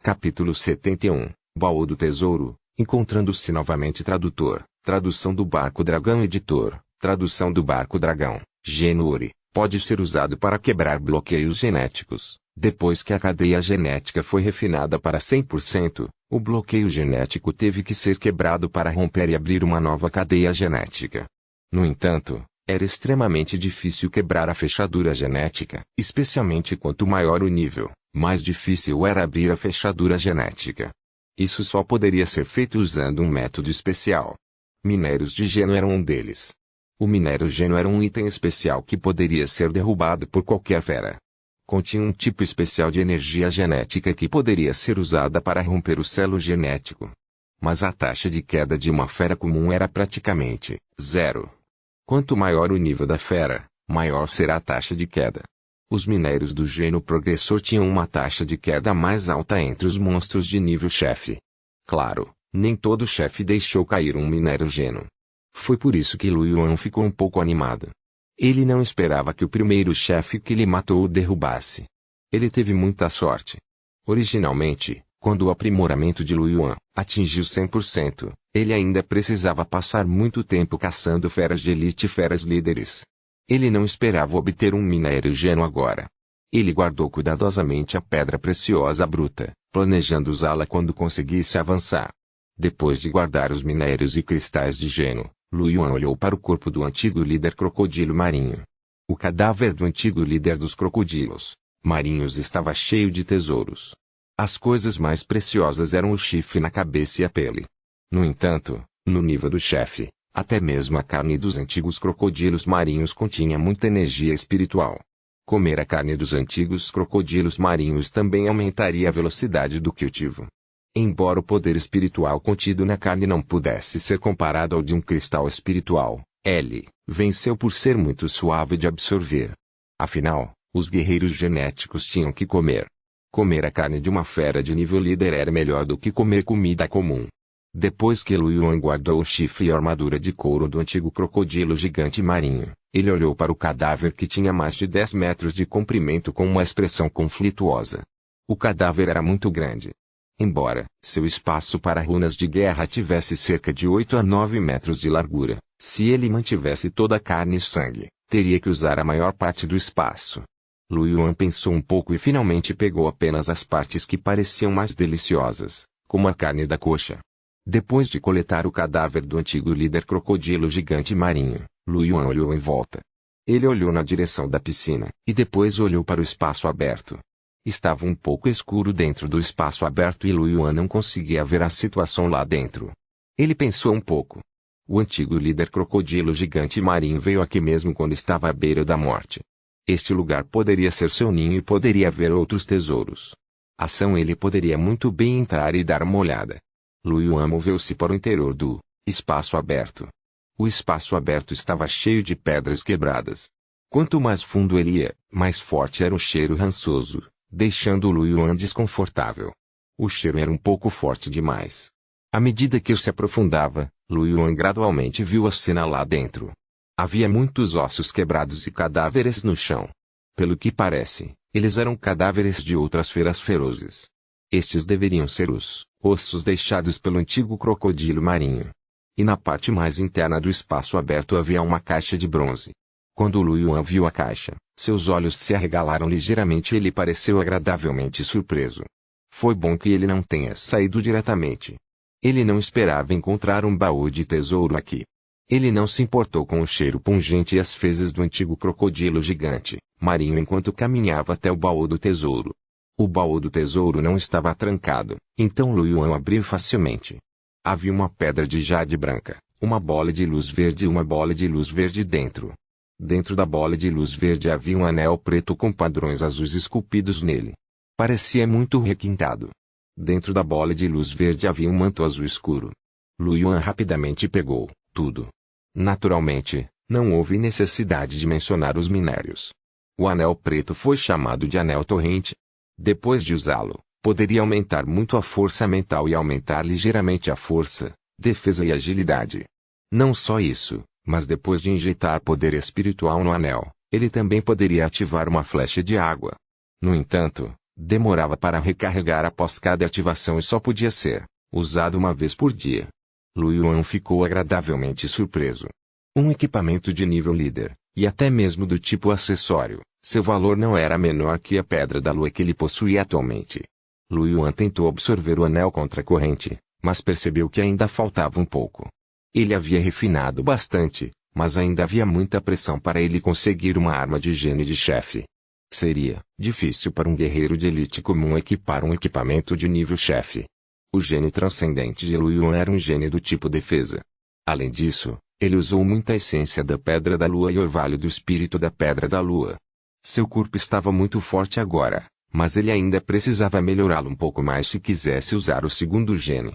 Capítulo 71, Baú do Tesouro, encontrando-se novamente tradutor, tradução do Barco Dragão editor, tradução do Barco Dragão, Genuri, pode ser usado para quebrar bloqueios genéticos. Depois que a cadeia genética foi refinada para 100%, o bloqueio genético teve que ser quebrado para romper e abrir uma nova cadeia genética. No entanto, era extremamente difícil quebrar a fechadura genética, especialmente quanto maior o nível, mais difícil era abrir a fechadura genética. Isso só poderia ser feito usando um método especial. Minérios de geno eram um deles. O minério geno era um item especial que poderia ser derrubado por qualquer fera. Continha um tipo especial de energia genética que poderia ser usada para romper o selo genético. Mas a taxa de queda de uma fera comum era praticamente zero. Quanto maior o nível da fera, maior será a taxa de queda. Os minérios do geno progressor tinham uma taxa de queda mais alta entre os monstros de nível chefe. Claro, nem todo chefe deixou cair um minério geno. Foi por isso que Lu Yuan ficou um pouco animado. Ele não esperava que o primeiro chefe que lhe matou o derrubasse. Ele teve muita sorte. Originalmente, quando o aprimoramento de Lu Yuan atingiu 100%, ele ainda precisava passar muito tempo caçando feras de elite e feras líderes. Ele não esperava obter um minério geno agora. Ele guardou cuidadosamente a pedra preciosa bruta, planejando usá-la quando conseguisse avançar. Depois de guardar os minérios e cristais de geno, Lu Yuan olhou para o corpo do antigo líder crocodilo marinho. O cadáver do antigo líder dos crocodilos marinhos estava cheio de tesouros. As coisas mais preciosas eram o chifre na cabeça e a pele. No entanto, no nível do chefe, até mesmo a carne dos antigos crocodilos marinhos continha muita energia espiritual. Comer a carne dos antigos crocodilos marinhos também aumentaria a velocidade do cultivo. Embora o poder espiritual contido na carne não pudesse ser comparado ao de um cristal espiritual, ele venceu por ser muito suave de absorver. Afinal, os guerreiros genéticos tinham que comer. Comer a carne de uma fera de nível líder era melhor do que comer comida comum. Depois que Lu Yuan guardou o chifre e a armadura de couro do antigo crocodilo gigante marinho, ele olhou para o cadáver que tinha mais de 10 metros de comprimento com uma expressão conflituosa. O cadáver era muito grande. Embora seu espaço para runas de guerra tivesse cerca de 8 a 9 metros de largura, se ele mantivesse toda a carne e sangue, teria que usar a maior parte do espaço. Lu Yuan pensou um pouco e finalmente pegou apenas as partes que pareciam mais deliciosas, como a carne da coxa. Depois de coletar o cadáver do antigo líder crocodilo gigante marinho, Lu Yuan olhou em volta. Ele olhou na direção da piscina, e depois olhou para o espaço aberto. Estava um pouco escuro dentro do espaço aberto e Lu Yuan não conseguia ver a situação lá dentro. Ele pensou um pouco. O antigo líder crocodilo gigante marinho veio aqui mesmo quando estava à beira da morte. Este lugar poderia ser seu ninho e poderia haver outros tesouros. Ação ele poderia muito bem entrar e dar uma olhada. Lu Yuan moveu-se para o interior do espaço aberto. O espaço aberto estava cheio de pedras quebradas. Quanto mais fundo ele ia, mais forte era o cheiro rançoso, deixando Lu Yuan desconfortável. O cheiro era um pouco forte demais. À medida que ele se aprofundava, Lu Yuan gradualmente viu a cena lá dentro. Havia muitos ossos quebrados e cadáveres no chão. Pelo que parece, eles eram cadáveres de outras feras ferozes. Estes deveriam ser os ossos deixados pelo antigo crocodilo marinho. E na parte mais interna do espaço aberto havia uma caixa de bronze. Quando Lu Yuan viu a caixa, seus olhos se arregalaram ligeiramente e ele pareceu agradavelmente surpreso. Foi bom que ele não tenha saído diretamente. Ele não esperava encontrar um baú de tesouro aqui. Ele não se importou com o cheiro pungente e as fezes do antigo crocodilo gigante marinho enquanto caminhava até o baú do tesouro. O baú do tesouro não estava trancado, então Lu Yuan abriu facilmente. Havia uma pedra de jade branca, uma bola de luz verde e uma bola de luz verde dentro. Dentro da bola de luz verde havia um anel preto com padrões azuis esculpidos nele. Parecia muito requintado. Dentro da bola de luz verde havia um manto azul escuro. Lu Yuan rapidamente pegou tudo. Naturalmente, não houve necessidade de mencionar os minérios. O anel preto foi chamado de anel torrente. Depois de usá-lo, poderia aumentar muito a força mental e aumentar ligeiramente a força, defesa e agilidade. Não só isso, mas depois de injetar poder espiritual no anel, ele também poderia ativar uma flecha de água. No entanto, Demorava para recarregar após cada ativação e só podia ser usado uma vez por dia. Lu Yuan ficou agradavelmente surpreso. Um equipamento de nível líder, e até mesmo do tipo acessório, seu valor não era menor que a Pedra da Lua que ele possuía atualmente. Lu Yuan tentou absorver o anel contra a corrente, mas percebeu que ainda faltava um pouco. Ele havia refinado bastante, mas ainda havia muita pressão para ele conseguir uma arma de gênio de chefe. Seria difícil para um guerreiro de elite comum equipar um equipamento de nível chefe. O gênio transcendente de Lu Yuan era um gênio do tipo defesa. Além disso, ele usou muita essência da Pedra da Lua e orvalho do espírito da Pedra da Lua. Seu corpo estava muito forte agora, mas ele ainda precisava melhorá-lo um pouco mais se quisesse usar o segundo gênio.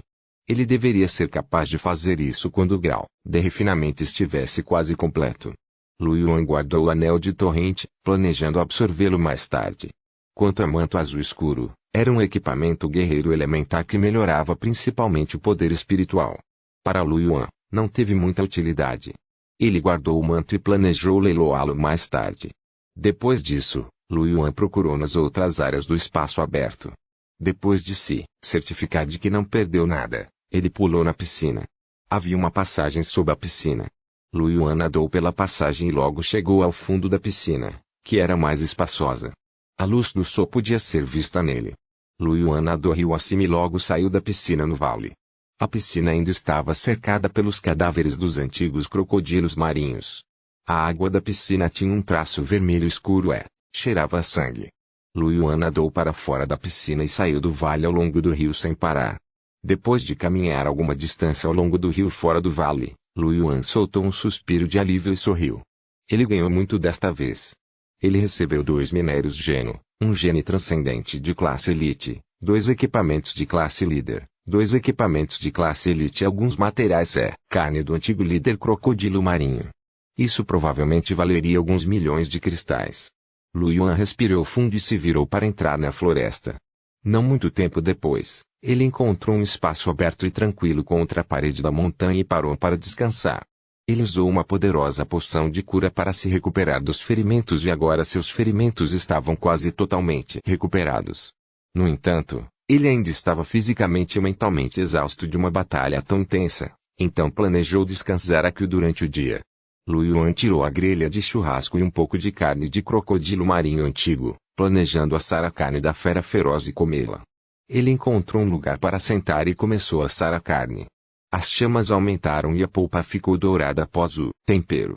Ele deveria ser capaz de fazer isso quando o grau de refinamento estivesse quase completo. Lu Yuan guardou o anel de torrente, planejando absorvê-lo mais tarde. Quanto ao manto azul escuro, era um equipamento guerreiro elementar que melhorava principalmente o poder espiritual. Para Lu Yuan, não teve muita utilidade. Ele guardou o manto e planejou leiloá-lo mais tarde. Depois disso, Lu Yuan procurou nas outras áreas do espaço aberto. Depois de se certificar de que não perdeu nada, ele pulou na piscina. Havia uma passagem sob a piscina. Lu Yuan nadou pela passagem e logo chegou ao fundo da piscina, que era mais espaçosa. A luz do sol podia ser vista nele. Lu Yuan nadou rio acima e logo saiu da piscina no vale. A piscina ainda estava cercada pelos cadáveres dos antigos crocodilos marinhos. A água da piscina tinha um traço vermelho escuro cheirava a sangue. Lu Yuan nadou para fora da piscina e saiu do vale ao longo do rio sem parar. Depois de caminhar alguma distância ao longo do rio fora do vale, Lu Yuan soltou um suspiro de alívio e sorriu. Ele ganhou muito desta vez. Ele recebeu 2 minérios gênio, um gênio transcendente de classe elite, 2 equipamentos de classe líder, 2 equipamentos de classe elite e alguns materiais carne do antigo líder crocodilo marinho. Isso provavelmente valeria alguns milhões de cristais. Lu Yuan respirou fundo e se virou para entrar na floresta. Não muito tempo depois, ele encontrou um espaço aberto e tranquilo contra a parede da montanha e parou para descansar. Ele usou uma poderosa poção de cura para se recuperar dos ferimentos e agora seus ferimentos estavam quase totalmente recuperados. No entanto, ele ainda estava fisicamente e mentalmente exausto de uma batalha tão intensa, então planejou descansar aqui durante o dia. Lu Yuan tirou a grelha de churrasco e um pouco de carne de crocodilo marinho antigo, planejando assar a carne da fera feroz e comê-la. Ele encontrou um lugar para sentar e começou a assar a carne. As chamas aumentaram e a polpa ficou dourada após o tempero.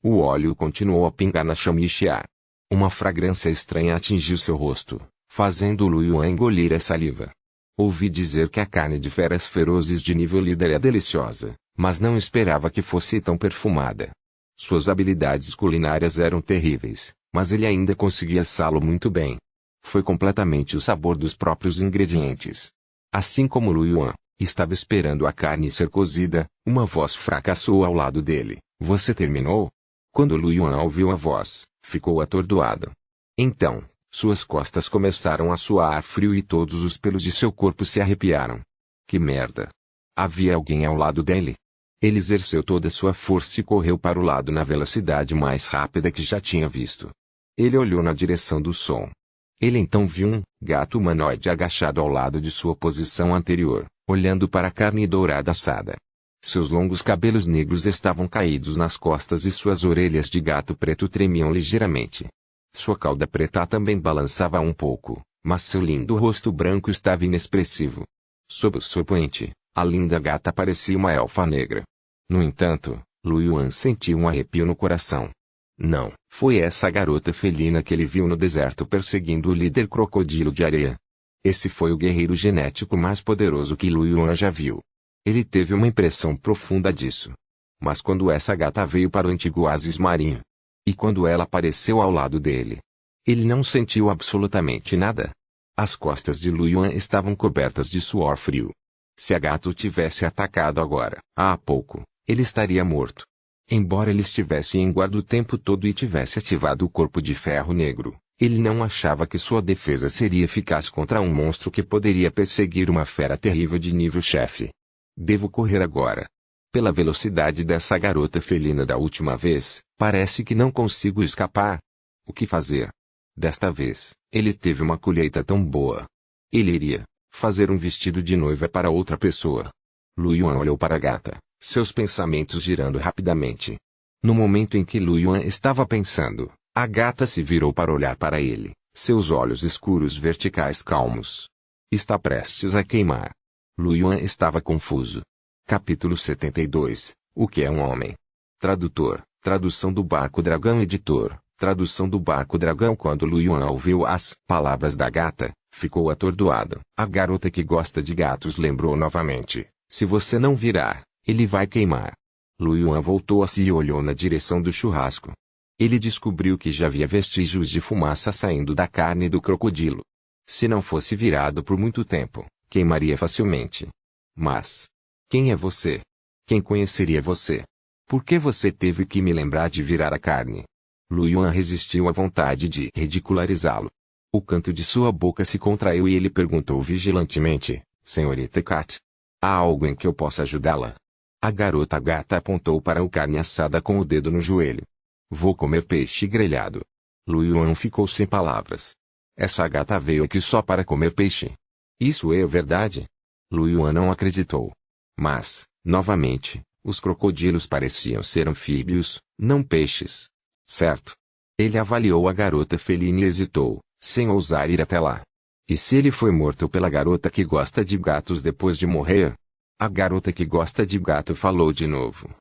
O óleo continuou a pingar na chama e chiar. Uma fragrância estranha atingiu seu rosto, fazendo Lu Yuan engolir a saliva. Ouvi dizer que a carne de feras ferozes de nível líder é deliciosa, mas não esperava que fosse tão perfumada. Suas habilidades culinárias eram terríveis, mas ele ainda conseguia assá-lo muito bem. Foi completamente o sabor dos próprios ingredientes. Assim como Lu Yuan estava esperando a carne ser cozida, uma voz fraca soou ao lado dele. Você terminou? Quando Lu Yuan ouviu a voz, ficou atordoado. Então, suas costas começaram a suar frio e todos os pelos de seu corpo se arrepiaram. Que merda! Havia alguém ao lado dele? Ele exerceu toda sua força e correu para o lado na velocidade mais rápida que já tinha visto. Ele olhou na direção do som. Ele então viu um gato humanoide agachado ao lado de sua posição anterior, olhando para a carne dourada assada. Seus longos cabelos negros estavam caídos nas costas e suas orelhas de gato preto tremiam ligeiramente. Sua cauda preta também balançava um pouco, mas seu lindo rosto branco estava inexpressivo. Sob sua poente, a linda gata parecia uma elfa negra. No entanto, Lu Yuan sentiu um arrepio no coração. Não, foi essa garota felina que ele viu no deserto perseguindo o líder crocodilo de areia. Esse foi o guerreiro genético mais poderoso que Lu Yuan já viu. Ele teve uma impressão profunda disso. Mas quando essa gata veio para o antigo oásis marinho, e quando ela apareceu ao lado dele, ele não sentiu absolutamente nada. As costas de Lu Yuan estavam cobertas de suor frio. Se a gata o tivesse atacado agora, há pouco, ele estaria morto. Embora ele estivesse em guarda o tempo todo e tivesse ativado o corpo de ferro negro, ele não achava que sua defesa seria eficaz contra um monstro que poderia perseguir uma fera terrível de nível chefe. Devo correr agora. Pela velocidade dessa garota felina da última vez, parece que não consigo escapar. O que fazer? Desta vez, ele teve uma colheita tão boa. Ele iria fazer um vestido de noiva para outra pessoa. Lu Yuan olhou para a gata, seus pensamentos girando rapidamente. No momento em que Lu Yuan estava pensando, a gata se virou para olhar para ele, seus olhos escuros verticais calmos. Está prestes a queimar. Lu Yuan estava confuso. Capítulo 72. O que é um homem? Tradutor. Tradução do Barco Dragão. Editor. Tradução do Barco Dragão. Quando Lu Yuan ouviu as palavras da gata, ficou atordoado. A garota que gosta de gatos lembrou novamente. Se você não virar, ele vai queimar. Lu Yuan voltou-se e olhou na direção do churrasco. Ele descobriu que já havia vestígios de fumaça saindo da carne do crocodilo. Se não fosse virado por muito tempo, queimaria facilmente. Mas quem é você? Quem conheceria você? Por que você teve que me lembrar de virar a carne? Lu Yuan resistiu à vontade de ridicularizá-lo. O canto de sua boca se contraiu e ele perguntou vigilantemente, Senhorita Cat, há algo em que eu possa ajudá-la? A garota gata apontou para o carne assada com o dedo no joelho. Vou comer peixe grelhado. Lu Yuan ficou sem palavras. Essa gata veio aqui só para comer peixe. Isso é verdade? Lu Yuan não acreditou. Mas, novamente, os crocodilos pareciam ser anfíbios, não peixes. Certo. Ele avaliou a garota felina e hesitou, sem ousar ir até lá. E se ele foi morto pela garota que gosta de gatos depois de morrer? A garota que gosta de gato falou de novo.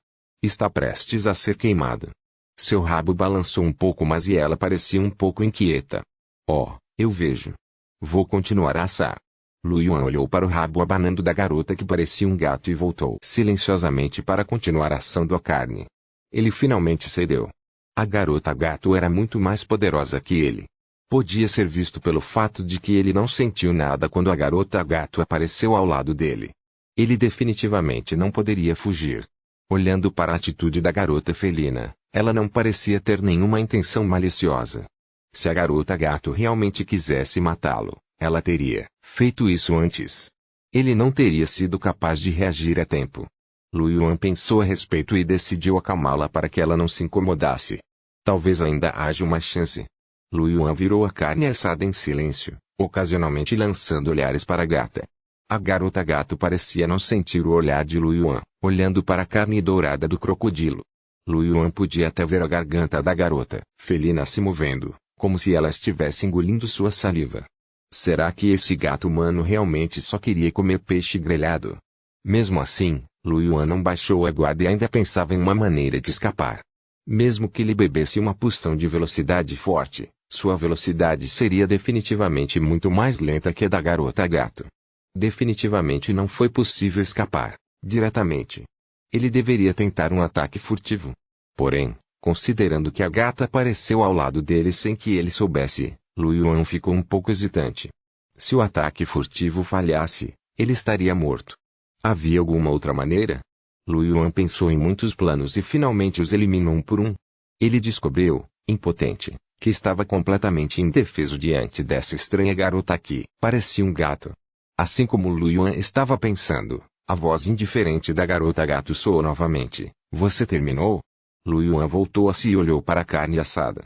Está prestes a ser queimado. Seu rabo balançou um pouco mais e ela parecia um pouco inquieta. Oh, eu vejo. Vou continuar a assar. Lu Yuan olhou para o rabo abanando da garota que parecia um gato e voltou silenciosamente para continuar assando a carne. Ele finalmente cedeu. A garota gato era muito mais poderosa que ele. Podia ser visto pelo fato de que ele não sentiu nada quando a garota gato apareceu ao lado dele. Ele definitivamente não poderia fugir. Olhando para a atitude da garota felina, ela não parecia ter nenhuma intenção maliciosa. Se a garota gato realmente quisesse matá-lo, ela teria feito isso antes. Ele não teria sido capaz de reagir a tempo. Lu Yuan pensou a respeito e decidiu acalmá-la para que ela não se incomodasse. Talvez ainda haja uma chance. Lu Yuan virou a carne assada em silêncio, ocasionalmente lançando olhares para a gata. A garota gato parecia não sentir o olhar de Lu Yuan, olhando para a carne dourada do crocodilo. Lu Yuan podia até ver a garganta da garota felina se movendo, como se ela estivesse engolindo sua saliva. Será que esse gato humano realmente só queria comer peixe grelhado? Mesmo assim, Lu Yuan não baixou a guarda e ainda pensava em uma maneira de escapar. Mesmo que ele bebesse uma poção de velocidade forte, sua velocidade seria definitivamente muito mais lenta que a da garota gato. Definitivamente não foi possível escapar diretamente. Ele deveria tentar um ataque furtivo. Porém, considerando que a gata apareceu ao lado dele sem que ele soubesse, Lu Yuan ficou um pouco hesitante. Se o ataque furtivo falhasse, ele estaria morto. Havia alguma outra maneira? Lu Yuan pensou em muitos planos e finalmente os eliminou um por um. Ele descobriu, impotente, que estava completamente indefeso diante dessa estranha garota que parecia um gato. Assim como Lu Yuan estava pensando, a voz indiferente da garota gato soou novamente. Você terminou? Lu Yuan voltou-se e olhou para a carne assada.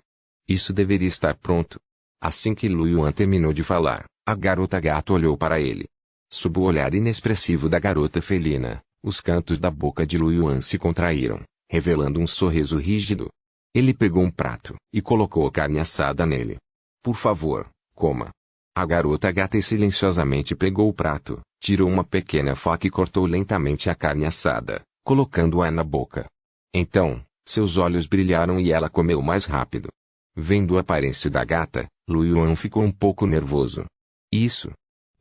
Isso deveria estar pronto. Assim que Lu Yuan terminou de falar, a garota gato olhou para ele. Sob o olhar inexpressivo da garota felina, os cantos da boca de Lu Yuan se contraíram, revelando um sorriso rígido. Ele pegou um prato e colocou a carne assada nele. Por favor, coma. A garota gata silenciosamente pegou o prato, tirou uma pequena faca e cortou lentamente a carne assada, colocando-a na boca. Então, seus olhos brilharam e ela comeu mais rápido. Vendo a aparência da gata, Lu Yuan ficou um pouco nervoso. Isso.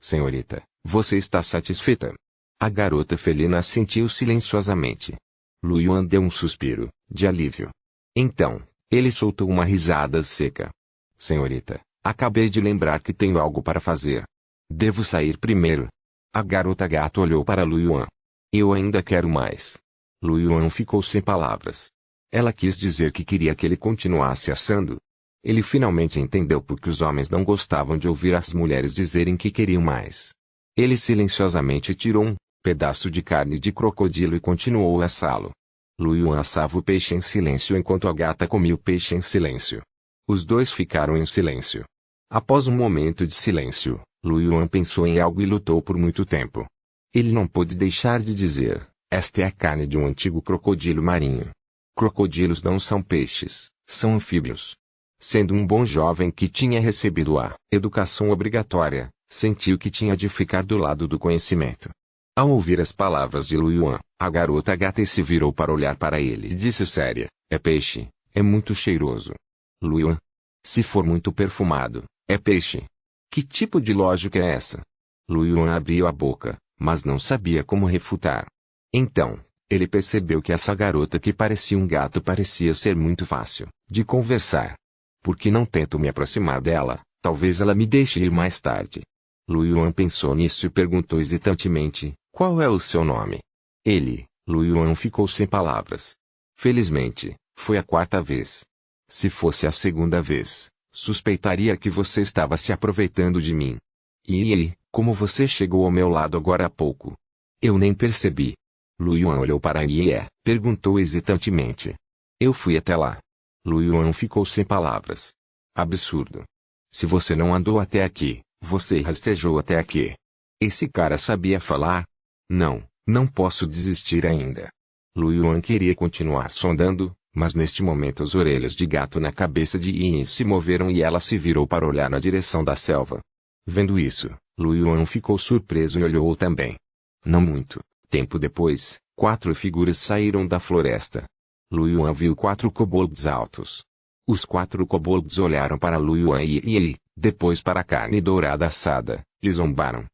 Senhorita, você está satisfeita? A garota felina assentiu silenciosamente. Lu Yuan deu um suspiro, de alívio. Então, ele soltou uma risada seca. Senhorita, acabei de lembrar que tenho algo para fazer. Devo sair primeiro. A garota gato olhou para Lu Yuan. Eu ainda quero mais. Lu Yuan ficou sem palavras. Ela quis dizer que queria que ele continuasse assando. Ele finalmente entendeu por que os homens não gostavam de ouvir as mulheres dizerem que queriam mais. Ele silenciosamente tirou um pedaço de carne de crocodilo e continuou a assá-lo. Lu Yuan assava o peixe em silêncio enquanto a gata comia o peixe em silêncio. Os dois ficaram em silêncio. Após um momento de silêncio, Lu Yuan pensou em algo e lutou por muito tempo. Ele não pôde deixar de dizer: esta é a carne de um antigo crocodilo marinho. Crocodilos não são peixes, são anfíbios. Sendo um bom jovem que tinha recebido a educação obrigatória, sentiu que tinha de ficar do lado do conhecimento. Ao ouvir as palavras de Lu Yuan, a garota gata se virou para olhar para ele e disse séria: é peixe, é muito cheiroso. Lu Yuan: se for muito perfumado, é peixe. Que tipo de lógica é essa? Lu Yuan abriu a boca, mas não sabia como refutar. Então, ele percebeu que essa garota que parecia um gato parecia ser muito fácil de conversar. Por que não tento me aproximar dela? Talvez ela me deixe ir mais tarde. Lu Yuan pensou nisso e perguntou hesitantemente: qual é o seu nome? Lu Yuan ficou sem palavras. Felizmente, foi a quarta vez. Se fosse a segunda vez, suspeitaria que você estava se aproveitando de mim. Como você chegou ao meu lado agora há pouco? Eu nem percebi. Lu Yuan olhou para Ye, perguntou hesitantemente. Eu fui até lá. Lu Yuan ficou sem palavras. Absurdo. Se você não andou até aqui, você rastejou até aqui. Esse cara sabia falar? Não posso desistir ainda. Lu Yuan queria continuar sondando, mas neste momento as orelhas de gato na cabeça de Yin se moveram e ela se virou para olhar na direção da selva. Vendo isso, Lu Yuan ficou surpreso e olhou também. Não muito tempo depois, 4 figuras saíram da floresta. Lu Yuan viu 4 kobolds altos. Os 4 kobolds olharam para Lu Yuan e depois para a carne dourada assada, e zombaram.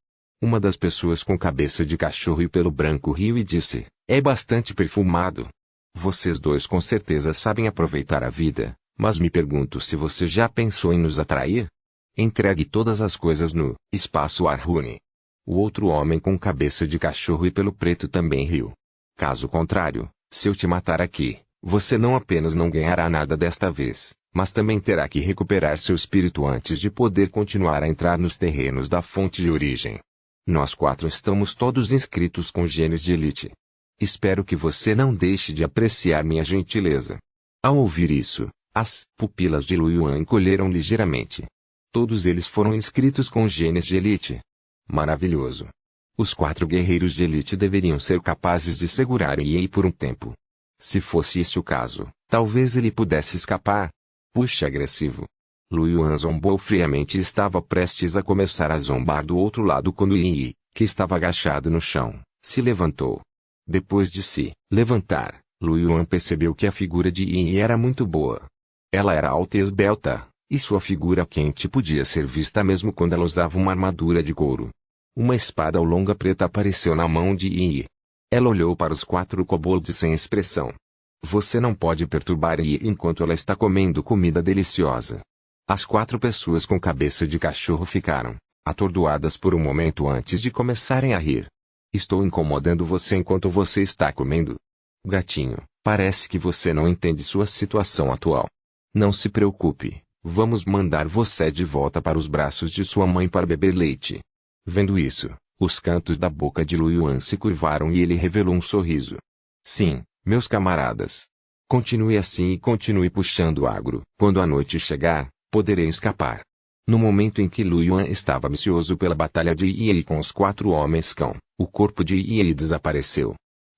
Uma das pessoas com cabeça de cachorro e pelo branco riu e disse: é bastante perfumado. Vocês dois com certeza sabem aproveitar a vida, mas me pergunto se você já pensou em nos atrair? Entregue todas as coisas no espaço Arhune. O outro homem com cabeça de cachorro e pelo preto também riu. Caso contrário, se eu te matar aqui, você não apenas não ganhará nada desta vez, mas também terá que recuperar seu espírito antes de poder continuar a entrar nos terrenos da fonte de origem. Nós 4 estamos todos inscritos com genes de elite. Espero que você não deixe de apreciar minha gentileza. Ao ouvir isso, as pupilas de Lu Yuan encolheram ligeiramente. Todos eles foram inscritos com genes de elite. Maravilhoso. Os 4 guerreiros de elite deveriam ser capazes de segurar Yi por um tempo. Se fosse esse o caso, talvez ele pudesse escapar. Puxe agressivo. Lu Yuan zombou friamente e estava prestes a começar a zombar do outro lado quando Yi, que estava agachado no chão, se levantou. Depois de se levantar, Lu Yuan percebeu que a figura de Yi era muito boa. Ela era alta e esbelta, e sua figura quente podia ser vista mesmo quando ela usava uma armadura de couro. Uma espada longa preta apareceu na mão de Yi. Ela olhou para os 4 kobolds sem expressão. Você não pode perturbar Yi enquanto ela está comendo comida deliciosa. As 4 pessoas com cabeça de cachorro ficaram atordoadas por um momento antes de começarem a rir. Estou incomodando você enquanto você está comendo? Gatinho, parece que você não entende sua situação atual. Não se preocupe, vamos mandar você de volta para os braços de sua mãe para beber leite. Vendo isso, os cantos da boca de Lu Yuan se curvaram e ele revelou um sorriso. Sim, meus camaradas. Continue assim e continue puxando agro. Quando a noite chegar, poderei escapar. No momento em que Lu Yuan estava ansioso pela batalha de Yi com os 4 homens-cão, o corpo de Yi desapareceu.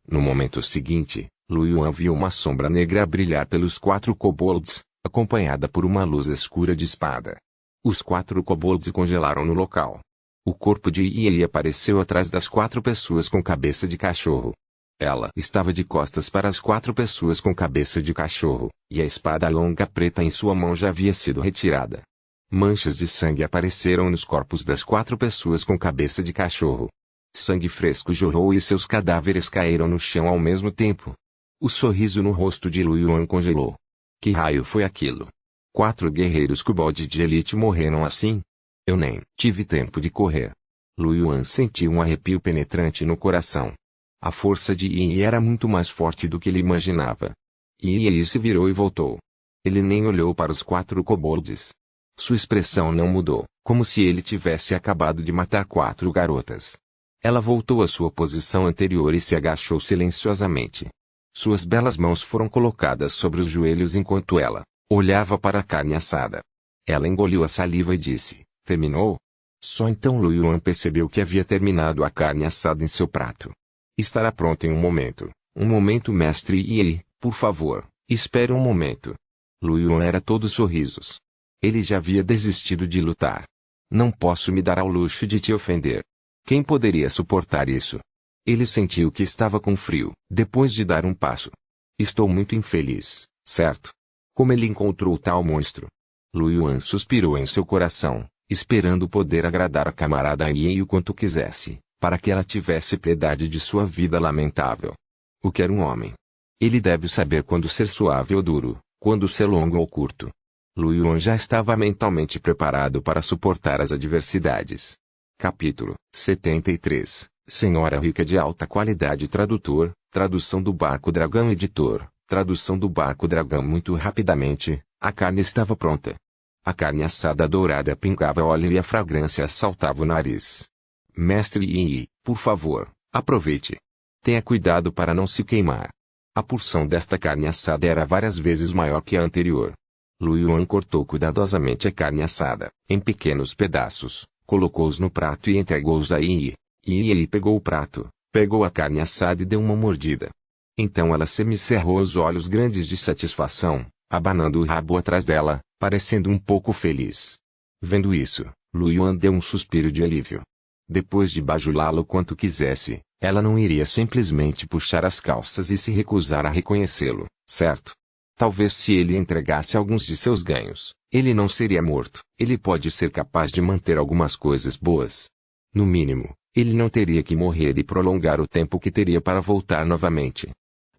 No momento seguinte, Lu Yuan viu uma sombra negra brilhar pelos 4 kobolds, acompanhada por uma luz escura de espada. Os 4 kobolds congelaram no local. O corpo de Yi apareceu atrás das 4 pessoas com cabeça de cachorro. Ela estava de costas para as 4 pessoas com cabeça de cachorro, e a espada longa preta em sua mão já havia sido retirada. Manchas de sangue apareceram nos corpos das 4 pessoas com cabeça de cachorro. Sangue fresco jorrou e seus cadáveres caíram no chão ao mesmo tempo. O sorriso no rosto de Lu Yuan congelou. Que raio foi aquilo? 4 guerreiros kobold de elite morreram assim? Eu nem tive tempo de correr. Lu Yuan sentiu um arrepio penetrante no coração. A força de Yi era muito mais forte do que ele imaginava. Yi se virou e voltou. Ele nem olhou para os 4 kobolds. Sua expressão não mudou, como se ele tivesse acabado de matar 4 garotas. Ela voltou à sua posição anterior e se agachou silenciosamente. Suas belas mãos foram colocadas sobre os joelhos enquanto ela Olhava para a carne assada. Ela engoliu a saliva e disse, terminou? Só então Lu Yuan percebeu que havia terminado a carne assada em seu prato. Estará pronto em um momento. Um momento, mestre Yi, por favor, espere um momento. Lu Yuan era todo sorrisos. Ele já havia desistido de lutar. Não posso me dar ao luxo de te ofender. Quem poderia suportar isso? Ele sentiu que estava com frio, depois de dar um passo. Estou muito infeliz, certo? Como ele encontrou tal monstro? Lu Yuan suspirou em seu coração, esperando poder agradar a camarada Yi o quanto quisesse, para que ela tivesse piedade de sua vida lamentável. O que era um homem? Ele deve saber quando ser suave ou duro, quando ser longo ou curto. Lu Yuan já estava mentalmente preparado para suportar as adversidades. Capítulo 73. Senhora rica de alta qualidade. Tradutor, tradução do Barco Dragão. Editor, tradução do Barco Dragão. Muito rapidamente, a carne estava pronta. A carne assada dourada pingava óleo e a fragrância assaltava o nariz. Mestre Yi, por favor, aproveite. Tenha cuidado para não se queimar. A porção desta carne assada era várias vezes maior que a anterior. Lu Yuan cortou cuidadosamente a carne assada, em pequenos pedaços, colocou-os no prato e entregou-os a Yi. Yi pegou o prato, pegou a carne assada e deu uma mordida. Então ela semicerrou os olhos grandes de satisfação, abanando o rabo atrás dela, parecendo um pouco feliz. Vendo isso, Lu Yuan deu um suspiro de alívio. Depois de bajulá-lo quanto quisesse, ela não iria simplesmente puxar as calças e se recusar a reconhecê-lo, certo? Talvez se ele entregasse alguns de seus ganhos, ele não seria morto. Ele pode ser capaz de manter algumas coisas boas. No mínimo, ele não teria que morrer e prolongar o tempo que teria para voltar novamente.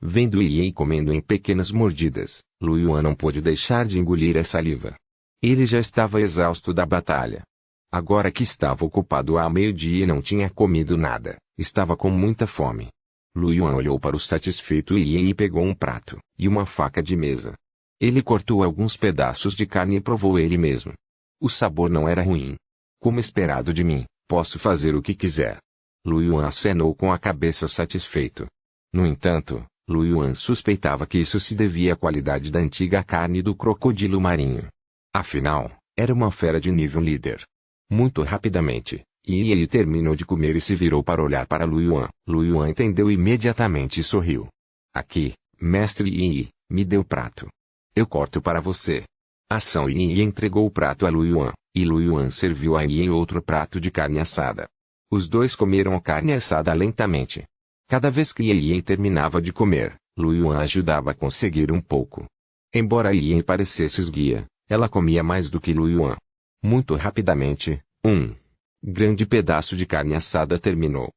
Vendo Yi comendo em pequenas mordidas, Lu Yuan não pôde deixar de engolir a saliva. Ele já estava exausto da batalha. Agora que estava ocupado há meio-dia e não tinha comido nada, estava com muita fome. Lu Yuan olhou para o satisfeito Yi e pegou um prato e uma faca de mesa. Ele cortou alguns pedaços de carne e provou ele mesmo. O sabor não era ruim. Como esperado de mim, posso fazer o que quiser. Lu Yuan acenou com a cabeça satisfeito. No entanto, Lu Yuan suspeitava que isso se devia à qualidade da antiga carne do crocodilo marinho. Afinal, era uma fera de nível líder. Muito rapidamente, Yi terminou de comer e se virou para olhar para Lu Yuan. Lu Yuan entendeu imediatamente e sorriu. Aqui, mestre Yi, me dê o prato. Eu corto para você. Ação. Yi entregou o prato a Lu Yuan, e Lu Yuan serviu a Yi outro prato de carne assada. Os dois comeram a carne assada lentamente. Cada vez que Yi terminava de comer, Lu Yuan ajudava a conseguir um pouco. Embora Yi parecesse esguia, ela comia mais do que Lu Yuan. Muito rapidamente, um grande pedaço de carne assada terminou.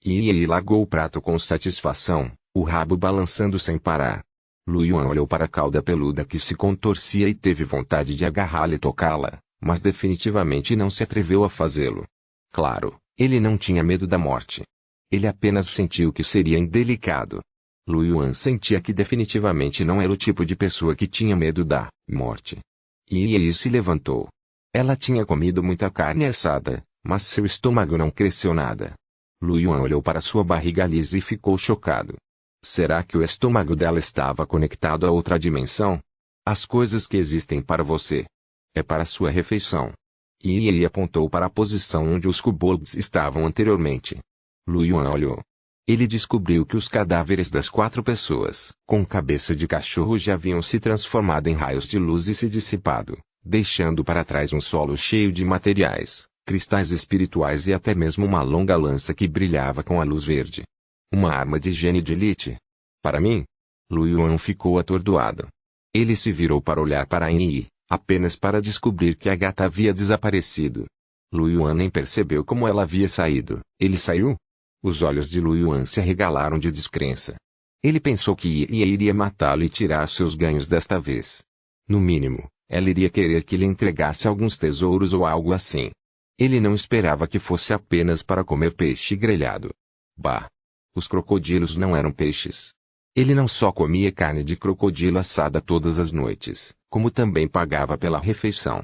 Yi largou o prato com satisfação, o rabo balançando sem parar. Lu Yuan olhou para a cauda peluda que se contorcia e teve vontade de agarrá-la e tocá-la, mas definitivamente não se atreveu a fazê-lo. Claro, ele não tinha medo da morte. Ele apenas sentiu que seria indelicado. Lu Yuan sentia que definitivamente não era o tipo de pessoa que tinha medo da morte. Yi se levantou. Ela tinha comido muita carne assada, mas seu estômago não cresceu nada. Lu Yuan olhou para sua barriga lisa e ficou chocado. Será que o estômago dela estava conectado a outra dimensão? As coisas que existem para você. É para sua refeição. Yi apontou para a posição onde os kobolds estavam anteriormente. Lu Yuan olhou. Ele descobriu que os cadáveres das 4 pessoas, com cabeça de cachorro, já haviam se transformado em raios de luz e se dissipado, deixando para trás um solo cheio de materiais, cristais espirituais e até mesmo uma longa lança que brilhava com a luz verde. Uma arma de gênio de elite. Para mim? Lu Yuan ficou atordoado. Ele se virou para olhar para Yi, apenas para descobrir que a gata havia desaparecido. Lu Yuan nem percebeu como ela havia saído. Ele saiu? Os olhos de Lu Yuan se arregalaram de descrença. Ele pensou que Yi iria matá-lo e tirar seus ganhos desta vez. No mínimo, ela iria querer que lhe entregasse alguns tesouros ou algo assim. Ele não esperava que fosse apenas para comer peixe grelhado. Bah! Os crocodilos não eram peixes. Ele não só comia carne de crocodilo assada todas as noites, como também pagava pela refeição.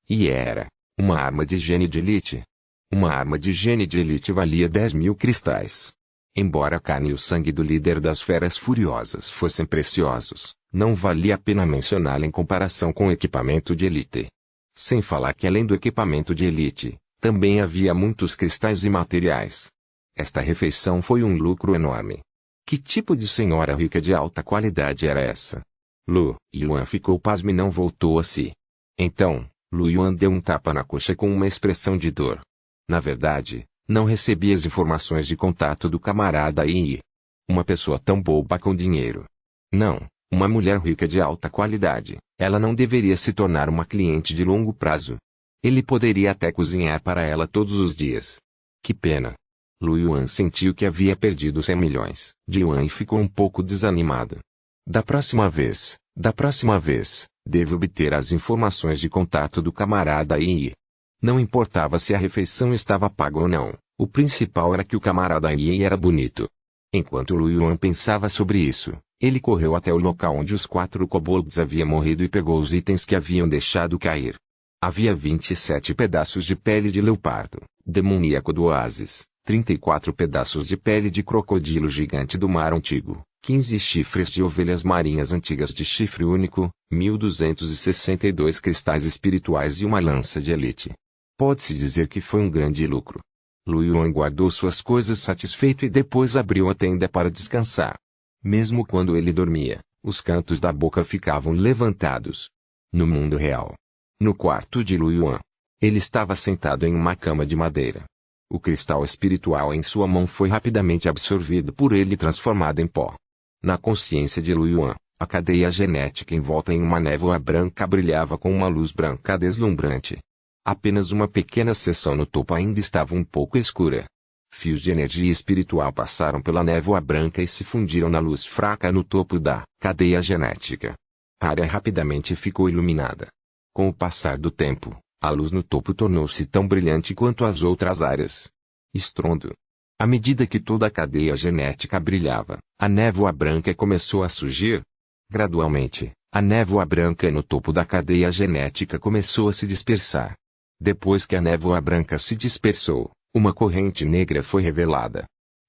E era uma arma de gênio de elite. Uma arma de gênio de elite valia 10.000 cristais. Embora a carne e o sangue do líder das feras furiosas fossem preciosos, Não valia a pena mencioná-la em comparação com o equipamento de elite. Sem falar que além do equipamento de elite, também havia muitos cristais e materiais. Esta refeição foi um lucro enorme. Que tipo de senhora rica de alta qualidade era essa? Lu Yuan ficou pasmo e não voltou a si. Então, Lu Yuan deu um tapa na coxa com uma expressão de dor. Na verdade, não recebi as informações de contato do camarada Yi. Uma pessoa tão boba com dinheiro. Não, uma mulher rica de alta qualidade, ela não deveria se tornar uma cliente de longo prazo. Ele poderia até cozinhar para ela todos os dias. Que pena. Lu Yuan sentiu que havia perdido 100 milhões de yuan e ficou um pouco desanimado. Da próxima vez, devo obter as informações de contato do camarada Yi. Não importava se a refeição estava paga ou não, o principal era que o camarada Yi era bonito. Enquanto Lu Yuan pensava sobre isso, ele correu até o local onde os 4 kobolds haviam morrido e pegou os itens que haviam deixado cair. Havia 27 pedaços de pele de leopardo, demoníaco do oásis, 34 pedaços de pele de crocodilo gigante do mar antigo, 15 chifres de ovelhas marinhas antigas de chifre único, 1.262 cristais espirituais e uma lança de elite. Pode-se dizer que foi um grande lucro. Lu Yuan guardou suas coisas satisfeito e depois abriu a tenda para descansar. Mesmo quando ele dormia, os cantos da boca ficavam levantados. No mundo real. No quarto de Lu Yuan. Ele estava sentado em uma cama de madeira. O cristal espiritual em sua mão foi rapidamente absorvido por ele e transformado em pó. Na consciência de Lu Yuan, a cadeia genética envolta em uma névoa branca brilhava com uma luz branca deslumbrante. Apenas uma pequena seção no topo ainda estava um pouco escura. Fios de energia espiritual passaram pela névoa branca e se fundiram na luz fraca no topo da cadeia genética. A área rapidamente ficou iluminada. Com o passar do tempo, a luz no topo tornou-se tão brilhante quanto as outras áreas. Estrondo. À medida que toda a cadeia genética brilhava, a névoa branca começou a surgir. Gradualmente, a névoa branca no topo da cadeia genética começou a se dispersar. Depois que a névoa branca se dispersou, uma corrente negra foi revelada.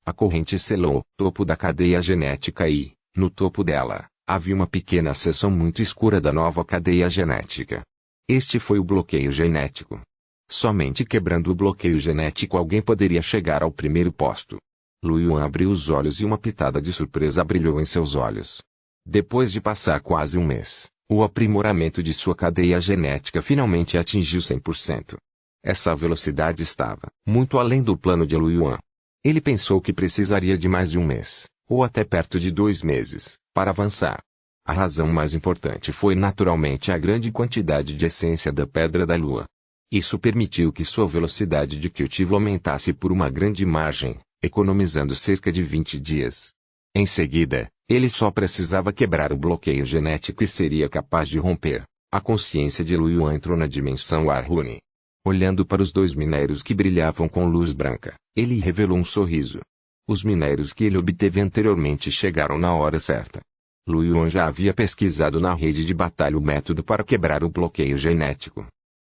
A corrente selou o topo da cadeia genética e, no topo dela, havia uma pequena seção muito escura da nova cadeia genética. Este foi o bloqueio genético. Somente quebrando o bloqueio genético alguém poderia chegar ao primeiro posto. Lu Yuan abriu os olhos e uma pitada de surpresa brilhou em seus olhos. Depois de passar quase um mês, o aprimoramento de sua cadeia genética finalmente atingiu 100%. Essa velocidade estava muito além do plano de Lu Yuan. Ele pensou que precisaria de mais de um mês, ou até perto de 2 meses, para avançar. A razão mais importante foi naturalmente a grande quantidade de essência da Pedra da Lua. Isso permitiu que sua velocidade de cultivo aumentasse por uma grande margem, economizando cerca de 20 dias. Em seguida, ele só precisava quebrar o bloqueio genético e seria capaz de romper. A consciência de Lu Yuan entrou na dimensão Arhune. Olhando para os 2 minérios que brilhavam com luz branca, ele revelou um sorriso. Os minérios que ele obteve anteriormente chegaram na hora certa. Lu Yuan já havia pesquisado na rede de batalha o método para quebrar o bloqueio genético.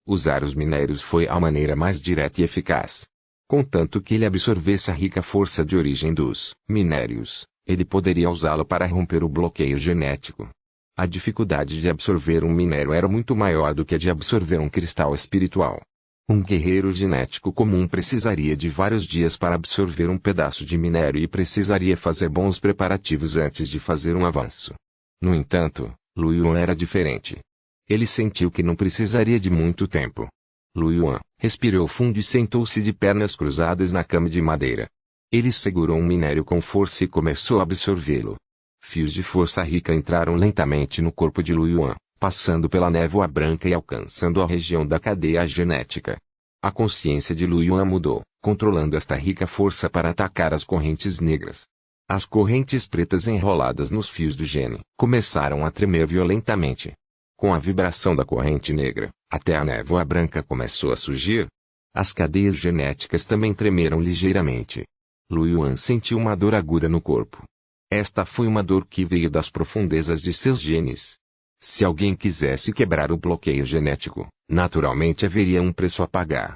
Usar os minérios foi a maneira mais direta e eficaz. Contanto que ele absorvesse a rica força de origem dos minérios, ele poderia usá-lo para romper o bloqueio genético. A dificuldade de absorver um minério era muito maior do que a de absorver um cristal espiritual. Um guerreiro genético comum precisaria de vários dias para absorver um pedaço de minério e precisaria fazer bons preparativos antes de fazer um avanço. No entanto, Lu Yuan era diferente. Ele sentiu que não precisaria de muito tempo. Lu Yuan respirou fundo e sentou-se de pernas cruzadas na cama de madeira. Ele segurou um minério com força e começou a absorvê-lo. Fios de força rica entraram lentamente no corpo de Lu Yuan, passando pela névoa branca e alcançando a região da cadeia genética. A consciência de Lu Yuan mudou, controlando esta rica força para atacar as correntes negras. As correntes pretas enroladas nos fios do gene começaram a tremer violentamente. Com a vibração da corrente negra, até a névoa branca começou a surgir. As cadeias genéticas também tremeram ligeiramente. Lu Yuan sentiu uma dor aguda no corpo. Esta foi uma dor que veio das profundezas de seus genes. Se alguém quisesse quebrar o bloqueio genético, naturalmente haveria um preço a pagar.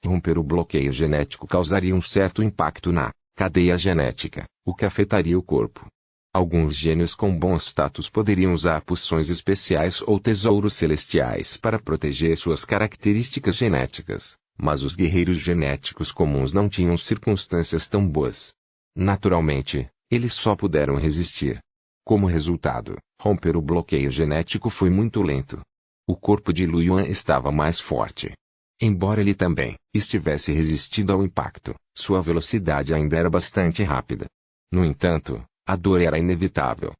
Romper o bloqueio genético causaria um certo impacto na cadeia genética, o que afetaria o corpo. Alguns gênios com bom status poderiam usar poções especiais ou tesouros celestiais para proteger suas características genéticas, mas os guerreiros genéticos comuns não tinham circunstâncias tão boas. Naturalmente, eles só puderam resistir. Como resultado, romper o bloqueio genético foi muito lento. O corpo de Lu Yuan estava mais forte. Embora ele também estivesse resistindo ao impacto, sua velocidade ainda era bastante rápida. No entanto, a dor era inevitável.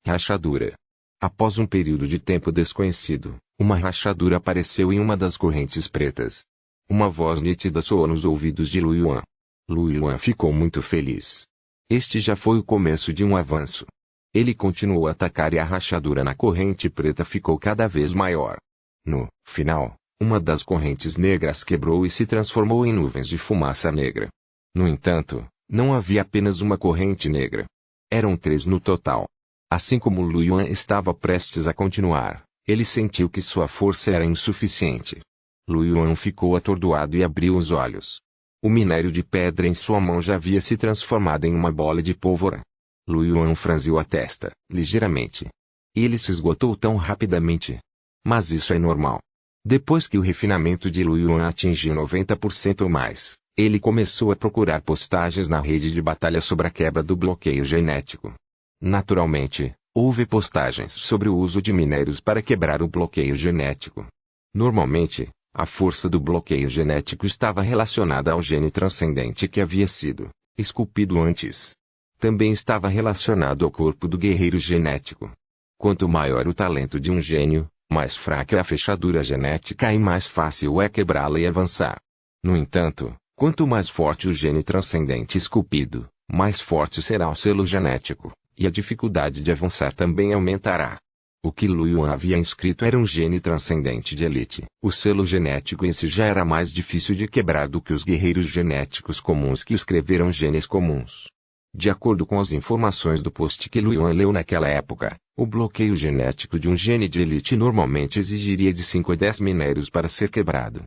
Rachadura. Após um período de tempo desconhecido, uma rachadura apareceu em uma das correntes pretas. Uma voz nítida soou nos ouvidos de Lu Yuan. Lu Yuan ficou muito feliz. Este já foi o começo de um avanço. Ele continuou a atacar e a rachadura na corrente preta ficou cada vez maior. No final, uma das correntes negras quebrou e se transformou em nuvens de fumaça negra. No entanto, não havia apenas uma corrente negra. Eram 3 no total. Assim como Lu Yuan estava prestes a continuar, ele sentiu que sua força era insuficiente. Lu Yuan ficou atordoado e abriu os olhos. O minério de pedra em sua mão já havia se transformado em uma bola de pólvora. Lu Yuan franziu a testa, ligeiramente. Ele se esgotou tão rapidamente. Mas isso é normal. Depois que o refinamento de Lu Yuan atingiu 90% ou mais, ele começou a procurar postagens na rede de batalha sobre a quebra do bloqueio genético. Naturalmente, houve postagens sobre o uso de minérios para quebrar o bloqueio genético. Normalmente, a força do bloqueio genético estava relacionada ao gene transcendente que havia sido esculpido antes. Também estava relacionado ao corpo do guerreiro genético. Quanto maior o talento de um gênio, mais fraca é a fechadura genética e mais fácil é quebrá-la e avançar. No entanto, quanto mais forte o gene transcendente esculpido, mais forte será o selo genético, e a dificuldade de avançar também aumentará. O que Lu Yuan havia inscrito era um gene transcendente de elite. O selo genético em si já era mais difícil de quebrar do que os guerreiros genéticos comuns que escreveram genes comuns. De acordo com as informações do post que Lu Yuan leu naquela época, o bloqueio genético de um gene de elite normalmente exigiria de 5 a 10 minérios para ser quebrado.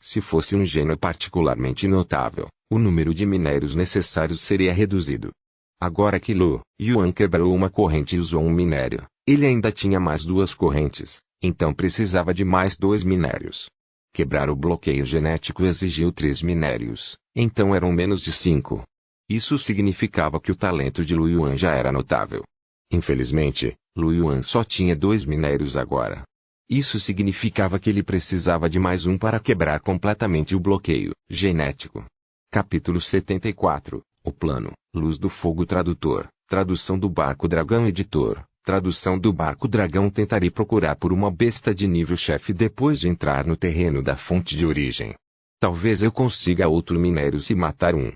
Se fosse um gene particularmente notável, o número de minérios necessários seria reduzido. Agora que Lu Yuan quebrou uma corrente e usou um minério, ele ainda tinha mais 2 correntes, então precisava de mais 2 minérios. Quebrar o bloqueio genético exigiu 3 minérios, então eram menos de 5. Isso significava que o talento de Lu Yuan já era notável. Infelizmente, Lu Yuan só tinha 2 minérios agora. Isso significava que ele precisava de mais um para quebrar completamente o bloqueio genético. Capítulo 74. O plano. Luz do Fogo Tradutor. Tradução do Barco Dragão Editor. Tradução do Barco Dragão. Tentarei procurar por uma besta de nível chefe depois de entrar no terreno da fonte de origem. Talvez eu consiga outro minério se matar um.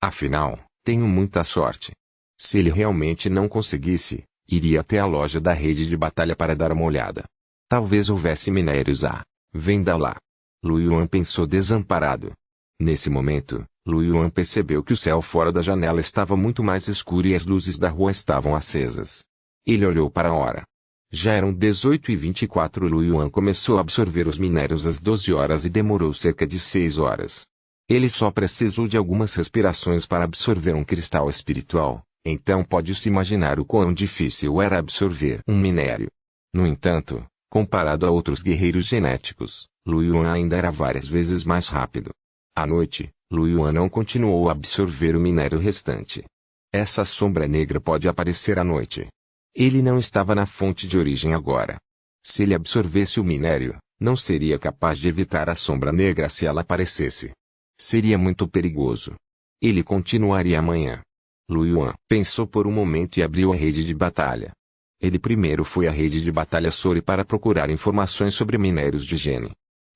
Afinal, tenho muita sorte. Se ele realmente não conseguisse, iria até a loja da rede de batalha para dar uma olhada. Talvez houvesse minérios à venda lá. Lu Yuan pensou desamparado. Nesse momento, Lu Yuan percebeu que o céu fora da janela estava muito mais escuro e as luzes da rua estavam acesas. Ele olhou para a hora. Já eram 18h24. Lu Yuan começou a absorver os minérios às 12 horas e demorou cerca de 6 horas. Ele só precisou de algumas respirações para absorver um cristal espiritual, então pode-se imaginar o quão difícil era absorver um minério. No entanto, comparado a outros guerreiros genéticos, Lu Yuan ainda era várias vezes mais rápido. À noite, Lu Yuan não continuou a absorver o minério restante. Essa sombra negra pode aparecer à noite. Ele não estava na fonte de origem agora. Se ele absorvesse o minério, não seria capaz de evitar a sombra negra se ela aparecesse. Seria muito perigoso. Ele continuaria amanhã. Lu Yuan pensou por um momento e abriu a rede de batalha. Ele primeiro foi à rede de batalha Sori para procurar informações sobre minérios de gene.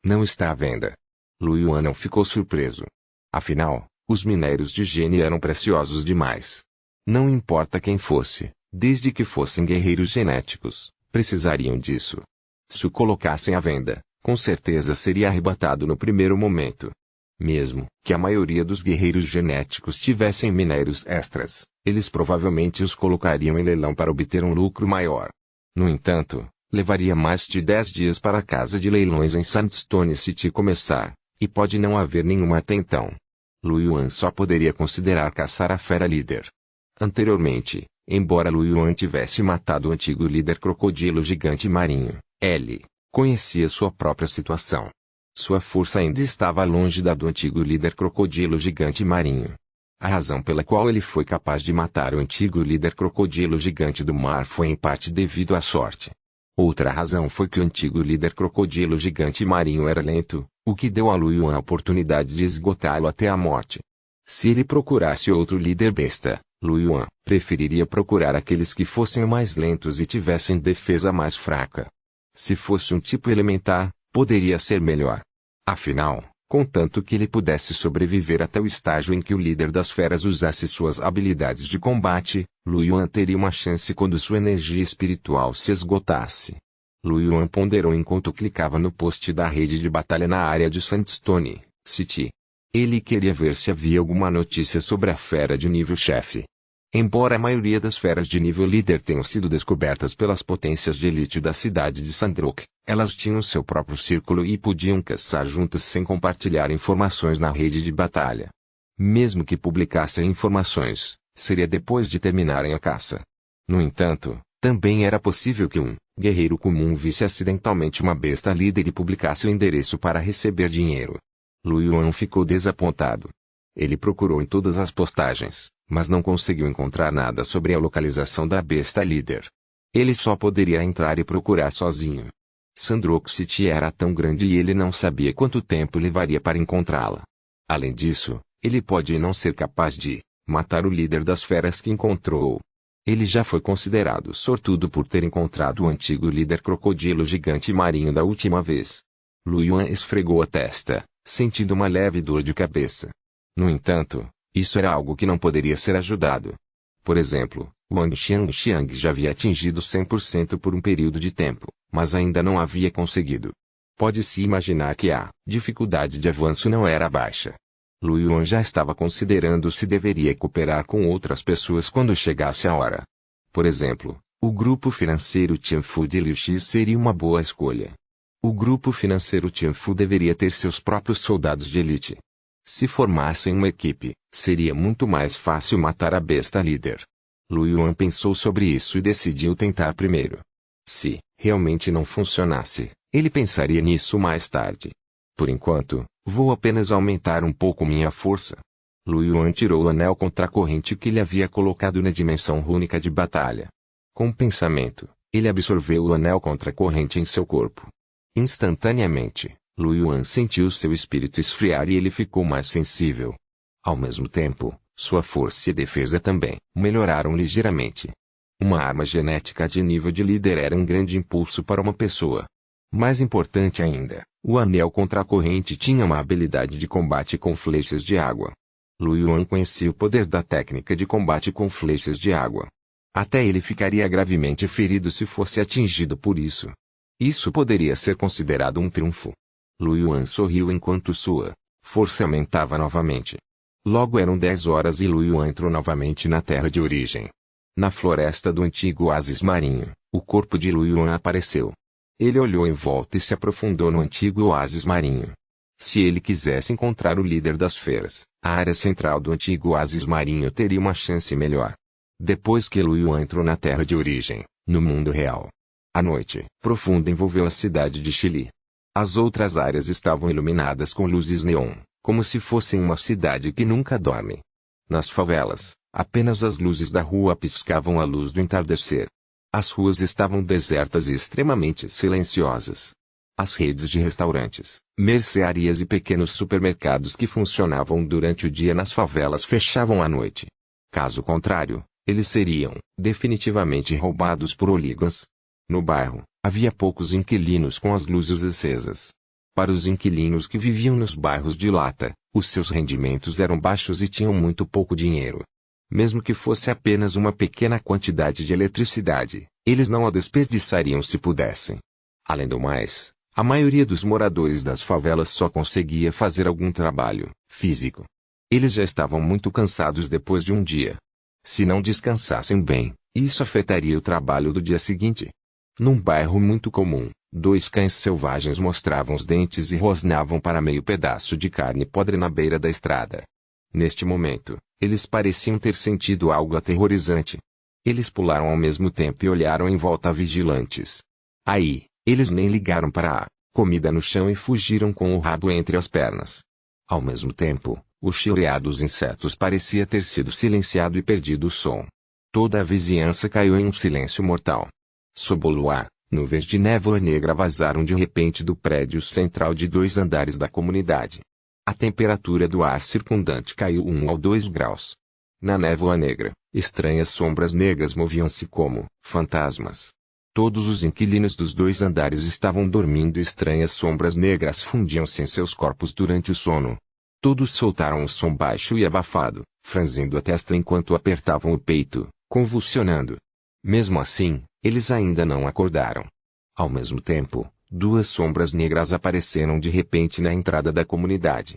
Não está à venda. Lu Yuan não ficou surpreso. Afinal, os minérios de gene eram preciosos demais. Não importa quem fosse, desde que fossem guerreiros genéticos, precisariam disso. Se o colocassem à venda, com certeza seria arrebatado no primeiro momento. Mesmo que a maioria dos guerreiros genéticos tivessem minérios extras, eles provavelmente os colocariam em leilão para obter um lucro maior. No entanto, levaria mais de 10 dias para a casa de leilões em Sandstone City começar, e pode não haver nenhuma até então. Lu Yuan só poderia considerar caçar a fera líder. Anteriormente, Embora Lu Yuan tivesse matado o antigo líder crocodilo gigante marinho, ele conhecia sua própria situação. Sua força ainda estava longe da do antigo líder crocodilo gigante marinho. A razão pela qual ele foi capaz de matar o antigo líder crocodilo gigante do mar foi em parte devido à sorte. Outra razão foi que o antigo líder crocodilo gigante marinho era lento, o que deu a Lu Yuan a oportunidade de esgotá-lo até a morte. Se ele procurasse outro líder besta, Lu Yuan preferiria procurar aqueles que fossem mais lentos e tivessem defesa mais fraca. Se fosse um tipo elementar, poderia ser melhor. Afinal, contanto que ele pudesse sobreviver até o estágio em que o líder das feras usasse suas habilidades de combate, Lu Yuan teria uma chance quando sua energia espiritual se esgotasse. Lu Yuan ponderou enquanto clicava no post da rede de batalha na área de Sandstone City. Ele queria ver se havia alguma notícia sobre a fera de nível chefe. Embora a maioria das feras de nível líder tenham sido descobertas pelas potências de elite da cidade de Sandrock, elas tinham seu próprio círculo e podiam caçar juntas sem compartilhar informações na rede de batalha. Mesmo que publicassem informações, seria depois de terminarem a caça. No entanto, também era possível que um guerreiro comum visse acidentalmente uma besta líder e publicasse o endereço para receber dinheiro. Lu Yuan ficou desapontado. Ele procurou em todas as postagens, mas não conseguiu encontrar nada sobre a localização da besta líder. Ele só poderia entrar e procurar sozinho. Sandrock City era tão grande e ele não sabia quanto tempo levaria para encontrá-la. Além disso, ele pode não ser capaz de matar o líder das feras que encontrou. Ele já foi considerado sortudo por ter encontrado o antigo líder crocodilo gigante marinho da última vez. Lu Yuan esfregou a testa, sentindo uma leve dor de cabeça. No entanto, isso era algo que não poderia ser ajudado. Por exemplo, Wang Xiang já havia atingido 100% por um período de tempo, mas ainda não havia conseguido. Pode-se imaginar que a dificuldade de avanço não era baixa. Lu Yuan já estava considerando se deveria cooperar com outras pessoas quando chegasse a hora. Por exemplo, o grupo financeiro Tianfu de Liu X seria uma boa escolha. O grupo financeiro Tianfu deveria ter seus próprios soldados de elite. Se formassem uma equipe, seria muito mais fácil matar a besta líder. Lu Yuan pensou sobre isso e decidiu tentar primeiro. Se realmente não funcionasse, ele pensaria nisso mais tarde. Por enquanto, vou apenas aumentar um pouco minha força. Lu Yuan tirou o anel contracorrente que lhe havia colocado na dimensão rúnica de batalha. Com o pensamento, ele absorveu o anel contracorrente em seu corpo. Instantaneamente, Lu Yuan sentiu seu espírito esfriar e ele ficou mais sensível. Ao mesmo tempo, sua força e defesa também melhoraram ligeiramente. Uma arma genética de nível de líder era um grande impulso para uma pessoa. Mais importante ainda, o anel contra a corrente tinha uma habilidade de combate com flechas de água. Lu Yuan conhecia o poder da técnica de combate com flechas de água. Até ele ficaria gravemente ferido se fosse atingido por isso. Isso poderia ser considerado um triunfo. Lu Yuan sorriu enquanto sua força aumentava novamente. Logo eram 10 horas e Lu Yuan entrou novamente na terra de origem. Na floresta do antigo oásis marinho, o corpo de Lu Yuan apareceu. Ele olhou em volta e se aprofundou no antigo oásis marinho. Se ele quisesse encontrar o líder das feras, a área central do antigo oásis marinho teria uma chance melhor. Depois que Lu Yuan entrou na terra de origem, no mundo real, a noite profunda envolveu a cidade de Chili. As outras áreas estavam iluminadas com luzes neon, como se fossem uma cidade que nunca dorme. Nas favelas, apenas as luzes da rua piscavam à luz do entardecer. As ruas estavam desertas e extremamente silenciosas. As redes de restaurantes, mercearias e pequenos supermercados que funcionavam durante o dia nas favelas fechavam à noite. Caso contrário, eles seriam definitivamente roubados por hooligans. No bairro, havia poucos inquilinos com as luzes acesas. Para os inquilinos que viviam nos bairros de lata, os seus rendimentos eram baixos e tinham muito pouco dinheiro. Mesmo que fosse apenas uma pequena quantidade de eletricidade, eles não a desperdiçariam se pudessem. Além do mais, a maioria dos moradores das favelas só conseguia fazer algum trabalho físico. Eles já estavam muito cansados depois de um dia. Se não descansassem bem, isso afetaria o trabalho do dia seguinte. Num bairro muito comum, 2 cães selvagens mostravam os dentes e rosnavam para meio pedaço de carne podre na beira da estrada. Neste momento, eles pareciam ter sentido algo aterrorizante. Eles pularam ao mesmo tempo e olharam em volta vigilantes. Aí, eles nem ligaram para a comida no chão e fugiram com o rabo entre as pernas. Ao mesmo tempo, o chilrear dos insetos parecia ter sido silenciado e perdido o som. Toda a vizinhança caiu em um silêncio mortal. Sob o luar, nuvens de névoa negra vazaram de repente do prédio central de 2 andares da comunidade. A temperatura do ar circundante caiu 1 ou 2 graus. Na névoa negra, estranhas sombras negras moviam-se como fantasmas. Todos os inquilinos dos 2 andares estavam dormindo e estranhas sombras negras fundiam-se em seus corpos durante o sono. Todos soltaram um som baixo e abafado, franzindo a testa enquanto apertavam o peito, convulsionando. Mesmo assim, eles ainda não acordaram. Ao mesmo tempo, 2 sombras negras apareceram de repente na entrada da comunidade.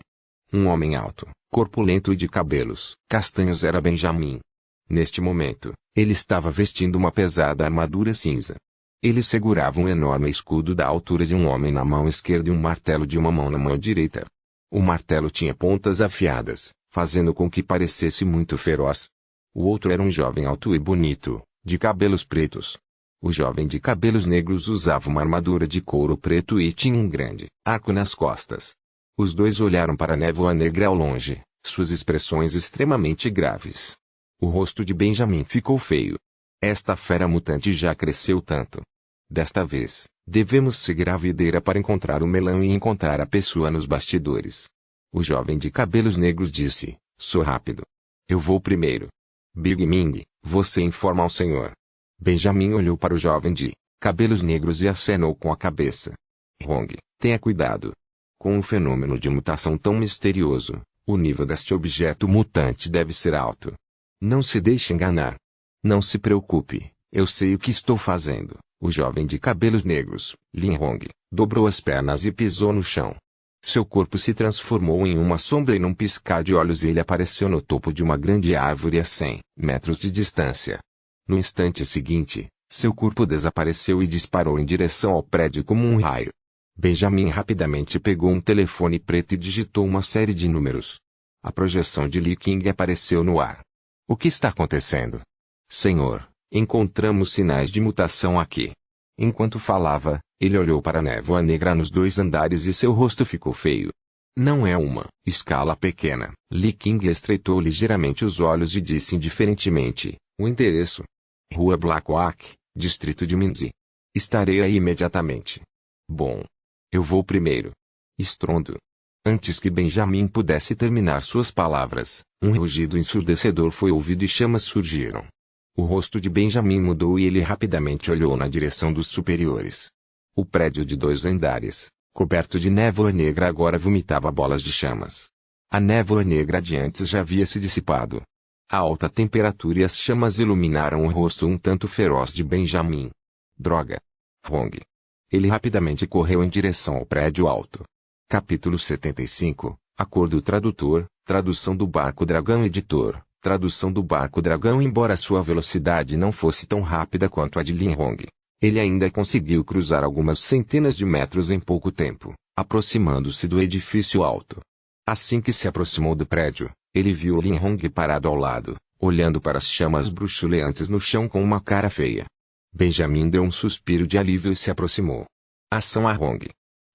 Um homem alto, corpulento e de cabelos castanhos era Benjamin. Neste momento, ele estava vestindo uma pesada armadura cinza. Ele segurava um enorme escudo da altura de um homem na mão esquerda e um martelo de uma mão na mão direita. O martelo tinha pontas afiadas, fazendo com que parecesse muito feroz. O outro era um jovem alto e bonito, de cabelos pretos. O jovem de cabelos negros usava uma armadura de couro preto e tinha um grande arco nas costas. Os 2 olharam para a névoa negra ao longe, suas expressões extremamente graves. O rosto de Benjamin ficou feio. Esta fera mutante já cresceu tanto. Desta vez, devemos seguir a videira para encontrar o melão e encontrar a pessoa nos bastidores. O jovem de cabelos negros disse, sou rápido. Eu vou primeiro. Big Ming, você informa ao senhor. Benjamin olhou para o jovem de cabelos negros e acenou com a cabeça. Hong, tenha cuidado. Com um fenômeno de mutação tão misterioso, o nível deste objeto mutante deve ser alto. Não se deixe enganar. Não se preocupe, eu sei o que estou fazendo. O jovem de cabelos negros, Lin Hong, dobrou as pernas e pisou no chão. Seu corpo se transformou em uma sombra e num piscar de olhos ele apareceu no topo de uma grande árvore a 100 metros de distância. No instante seguinte, seu corpo desapareceu e disparou em direção ao prédio como um raio. Benjamin rapidamente pegou um telefone preto e digitou uma série de números. A projeção de Li King apareceu no ar. O que está acontecendo? Senhor, encontramos sinais de mutação aqui. Enquanto falava, ele olhou para a névoa negra nos 2 andares e seu rosto ficou feio. Não é uma escala pequena. Li King estreitou ligeiramente os olhos e disse indiferentemente, o endereço. Rua Blackwalk, distrito de Minzi. Estarei aí imediatamente. Bom. Eu vou primeiro. Estrondo. Antes que Benjamin pudesse terminar suas palavras, um rugido ensurdecedor foi ouvido e chamas surgiram. O rosto de Benjamin mudou e ele rapidamente olhou na direção dos superiores. O prédio de 2 andares, coberto de névoa negra agora vomitava bolas de chamas. A névoa negra de antes já havia se dissipado. A alta temperatura e as chamas iluminaram o rosto um tanto feroz de Benjamin. Droga! Hong. Ele rapidamente correu em direção ao prédio alto. Capítulo 75, Acordo Tradutor, Tradução do Barco Dragão Editor, Tradução do Barco Dragão. Embora sua velocidade não fosse tão rápida quanto a de Lin Hong, ele ainda conseguiu cruzar algumas centenas de metros em pouco tempo, aproximando-se do edifício alto. Assim que se aproximou do prédio, ele viu Lin Hong parado ao lado, olhando para as chamas bruxuleantes no chão com uma cara feia. Benjamin deu um suspiro de alívio e se aproximou. Ação a Hong.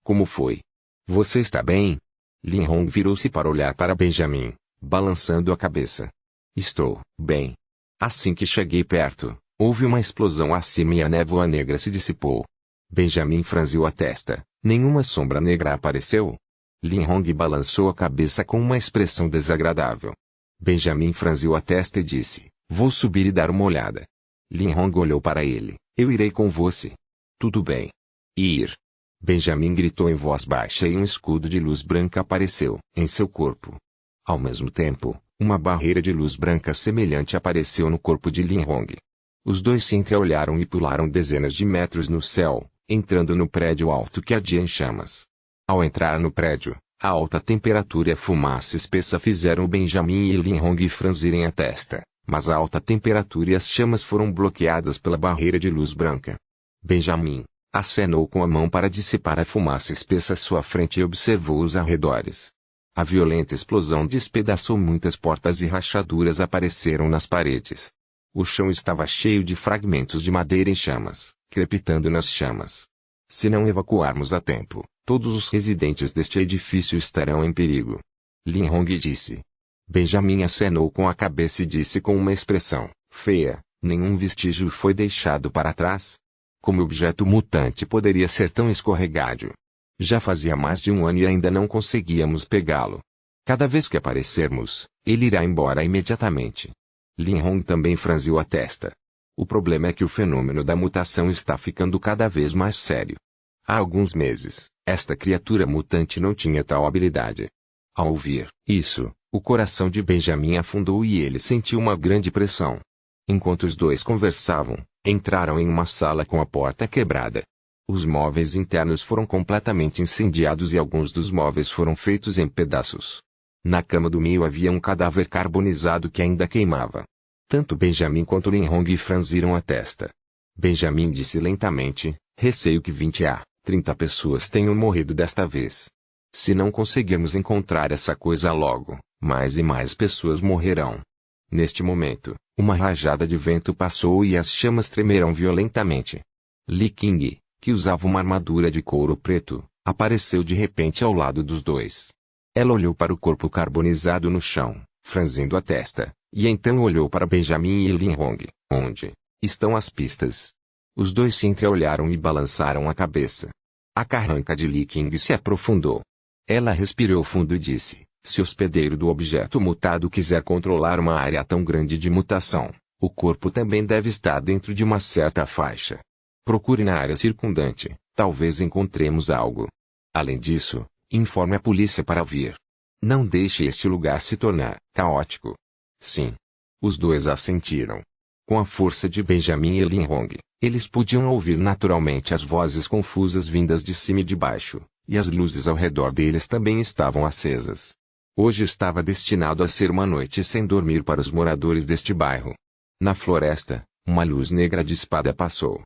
Como foi? Você está bem? Lin Hong virou-se para olhar para Benjamin, balançando a cabeça. Estou bem. Assim que cheguei perto, houve uma explosão acima e a névoa negra se dissipou. Benjamin franziu a testa. Nenhuma sombra negra apareceu? Lin Hong balançou a cabeça com uma expressão desagradável. Benjamin franziu a testa e disse, vou subir e dar uma olhada. Lin Hong olhou para ele. Eu irei com você. Tudo bem. Ir. Benjamin gritou em voz baixa e um escudo de luz branca apareceu em seu corpo. Ao mesmo tempo, uma barreira de luz branca semelhante apareceu no corpo de Lin Hong. Os 2 se entreolharam e pularam dezenas de metros no céu, entrando no prédio alto que ardia em chamas. Ao entrar no prédio, a alta temperatura e a fumaça espessa fizeram Benjamin e Lin Hong franzirem a testa. Mas a alta temperatura e as chamas foram bloqueadas pela barreira de luz branca. Benjamin acenou com a mão para dissipar a fumaça espessa à sua frente e observou os arredores. A violenta explosão despedaçou muitas portas e rachaduras apareceram nas paredes. O chão estava cheio de fragmentos de madeira em chamas, crepitando nas chamas. Se não evacuarmos a tempo, todos os residentes deste edifício estarão em perigo. Lin Hong disse. Benjamin acenou com a cabeça e disse com uma expressão feia: nenhum vestígio foi deixado para trás. Como objeto mutante poderia ser tão escorregadio? Já fazia mais de um ano e ainda não conseguíamos pegá-lo. Cada vez que aparecermos, ele irá embora imediatamente. Lin Hong também franziu a testa. O problema é que o fenômeno da mutação está ficando cada vez mais sério. Há alguns meses, esta criatura mutante não tinha tal habilidade. Ao ouvir isso, o coração de Benjamin afundou e ele sentiu uma grande pressão. Enquanto os dois conversavam, entraram em uma sala com a porta quebrada. Os móveis internos foram completamente incendiados e alguns dos móveis foram feitos em pedaços. Na cama do meio havia um cadáver carbonizado que ainda queimava. Tanto Benjamin quanto Lin Hong franziram a testa. Benjamin disse lentamente: receio que 20 a 30 pessoas tenham morrido desta vez. Se não conseguirmos encontrar essa coisa logo, mais e mais pessoas morrerão. Neste momento, uma rajada de vento passou e as chamas tremeram violentamente. Li King, que usava uma armadura de couro preto, apareceu de repente ao lado dos dois. Ela olhou para o corpo carbonizado no chão, franzindo a testa, e então olhou para Benjamin e Lin Hong. Onde estão as pistas? Os dois se entreolharam e balançaram a cabeça. A carranca de Li King se aprofundou. Ela respirou fundo e disse: se o hospedeiro do objeto mutado quiser controlar uma área tão grande de mutação, o corpo também deve estar dentro de uma certa faixa. Procure na área circundante, talvez encontremos algo. Além disso, informe a polícia para vir. Não deixe este lugar se tornar caótico. Sim. Os dois assentiram. Com a força de Benjamin e Lin Hong, eles podiam ouvir naturalmente as vozes confusas vindas de cima e de baixo, e as luzes ao redor deles também estavam acesas. Hoje estava destinado a ser uma noite sem dormir para os moradores deste bairro. Na floresta, uma luz negra de espada passou.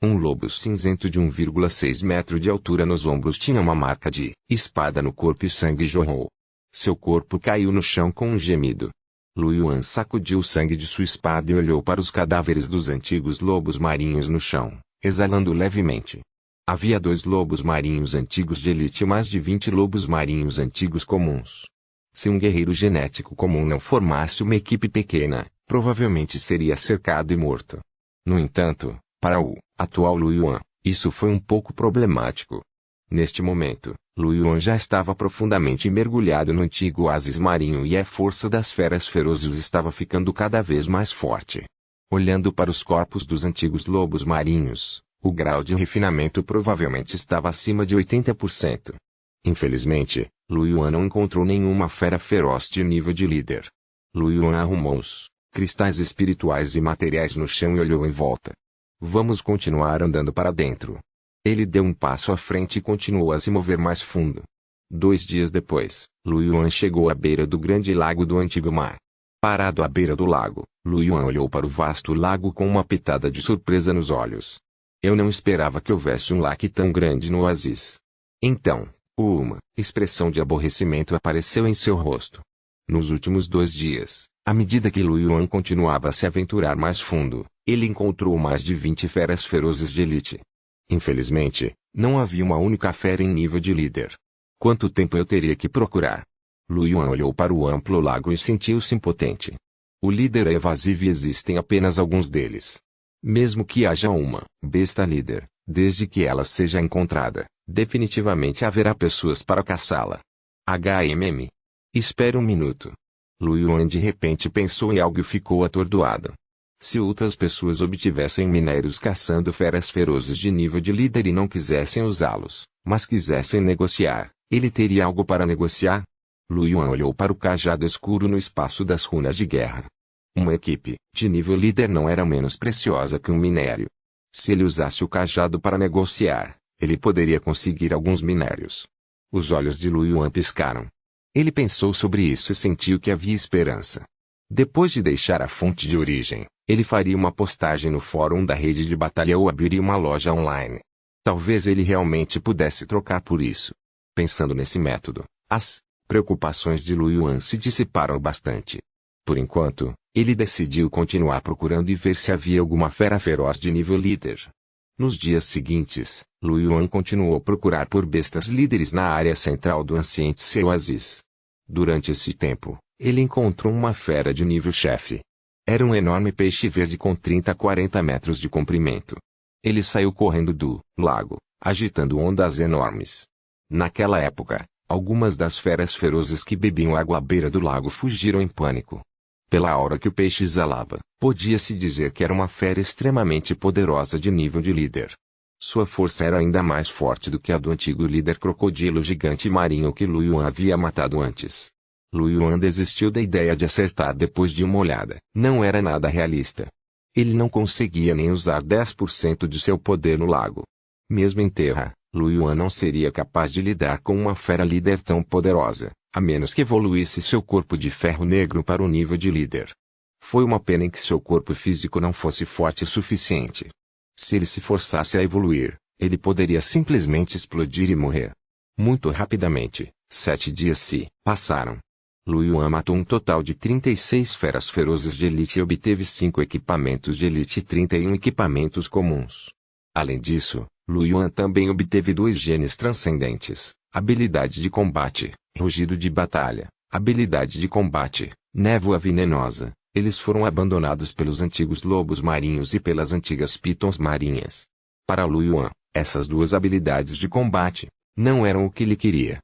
Um lobo cinzento de 1,6 metro de altura nos ombros tinha uma marca de espada no corpo e sangue jorrou. Seu corpo caiu no chão com um gemido. Lu Yuan sacudiu o sangue de sua espada e olhou para os cadáveres dos antigos lobos marinhos no chão, exalando levemente. Havia 2 lobos marinhos antigos de elite e mais de 20 lobos marinhos antigos comuns. Se um guerreiro genético comum não formasse uma equipe pequena, provavelmente seria cercado e morto. No entanto, para o atual Lu Yuan, isso foi um pouco problemático. Neste momento, Lu Yuan já estava profundamente mergulhado no antigo oásis marinho e a força das feras ferozes estava ficando cada vez mais forte. Olhando para os corpos dos antigos lobos marinhos, o grau de refinamento provavelmente estava acima de 80%. Infelizmente, Lu Yuan não encontrou nenhuma fera feroz de nível de líder. Lu Yuan arrumou os cristais espirituais e materiais no chão e olhou em volta. Vamos continuar andando para dentro. Ele deu um passo à frente e continuou a se mover mais fundo. 2 dias depois, Lu Yuan chegou à beira do grande lago do antigo mar. Parado à beira do lago, Lu Yuan olhou para o vasto lago com uma pitada de surpresa nos olhos. Eu não esperava que houvesse um lago tão grande no oásis. Então, uma expressão de aborrecimento apareceu em seu rosto. Nos últimos 2 dias, à medida que Lu Yuan continuava a se aventurar mais fundo, ele encontrou mais de 20 feras ferozes de elite. Infelizmente, não havia uma única fera em nível de líder. Quanto tempo eu teria que procurar? Lu Yuan olhou para o amplo lago e sentiu-se impotente. O líder é evasivo e existem apenas alguns deles. Mesmo que haja uma besta líder, desde que ela seja encontrada, definitivamente haverá pessoas para caçá-la. HMM. Espere um minuto. Lu Yuan de repente pensou em algo e ficou atordoado. Se outras pessoas obtivessem minérios caçando feras ferozes de nível de líder e não quisessem usá-los, mas quisessem negociar, ele teria algo para negociar? Lu Yuan olhou para o cajado escuro no espaço das runas de guerra. Uma equipe de nível líder não era menos preciosa que um minério. Se ele usasse o cajado para negociar, ele poderia conseguir alguns minérios. Os olhos de Lu Yuan piscaram. Ele pensou sobre isso e sentiu que havia esperança. Depois de deixar a fonte de origem, ele faria uma postagem no fórum da rede de batalha ou abriria uma loja online. Talvez ele realmente pudesse trocar por isso. Pensando nesse método, as preocupações de Lu Yuan se dissiparam bastante. Por enquanto, Ele decidiu continuar procurando e ver se havia alguma fera feroz de nível líder. Nos dias seguintes, Lu Yuan continuou a procurar por bestas líderes na área central do Ancient Oasis. Durante esse tempo, ele encontrou uma fera de nível chefe. Era um enorme peixe verde com 30 a 40 metros de comprimento. Ele saiu correndo do lago, agitando ondas enormes. Naquela época, algumas das feras ferozes que bebiam água à beira do lago fugiram em pânico. Pela aura que o peixe exalava, podia-se dizer que era uma fera extremamente poderosa de nível de líder. Sua força era ainda mais forte do que a do antigo líder crocodilo gigante marinho que Lu Yuan havia matado antes. Lu Yuan desistiu da ideia de acertar depois de uma olhada. Não era nada realista. Ele não conseguia nem usar 10% de seu poder no lago. Mesmo em terra, Lu Yuan não seria capaz de lidar com uma fera líder tão poderosa, a menos que evoluísse seu corpo de ferro negro para o nível de líder. Foi uma pena em que seu corpo físico não fosse forte o suficiente. Se ele se forçasse a evoluir, ele poderia simplesmente explodir e morrer. Muito rapidamente, 7 dias se passaram. Lu Yuan matou um total de 36 feras ferozes de elite e obteve 5 equipamentos de elite e 31 equipamentos comuns. Além disso, Lu Yuan também obteve 2 genes transcendentes, habilidade de combate, rugido de batalha, habilidade de combate, névoa venenosa. Eles foram abandonados pelos antigos lobos marinhos e pelas antigas pitons marinhas. Para Lu Yuan, essas 2 habilidades de combate não eram o que ele queria.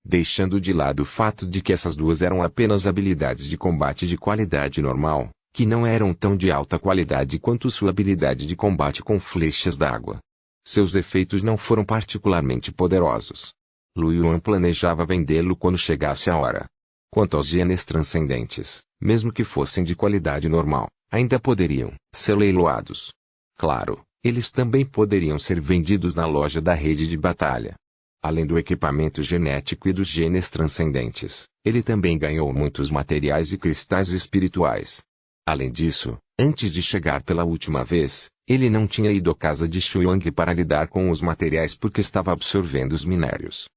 Deixando de lado o fato de que essas 2 eram apenas habilidades de combate de qualidade normal, que não eram tão de alta qualidade quanto sua habilidade de combate com flechas d'água. Seus efeitos não foram particularmente poderosos. Lu Yuan planejava vendê-lo quando chegasse a hora. Quanto aos genes transcendentes, mesmo que fossem de qualidade normal, ainda poderiam ser leiloados. Claro, eles também poderiam ser vendidos na loja da rede de batalha. Além do equipamento genético e dos genes transcendentes, ele também ganhou muitos materiais e cristais espirituais. Além disso, antes de chegar pela última vez, ele não tinha ido à casa de Shuang para lidar com os materiais porque estava absorvendo os minérios.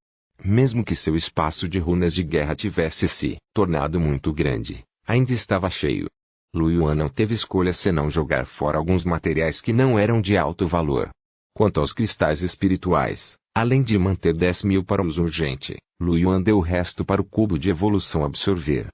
Mesmo que seu espaço de runas de guerra tivesse se tornado muito grande, ainda estava cheio. Lu Yuan não teve escolha senão jogar fora alguns materiais que não eram de alto valor. Quanto aos cristais espirituais, além de manter 10.000 para uso urgente, Lu Yuan deu o resto para o cubo de evolução absorver.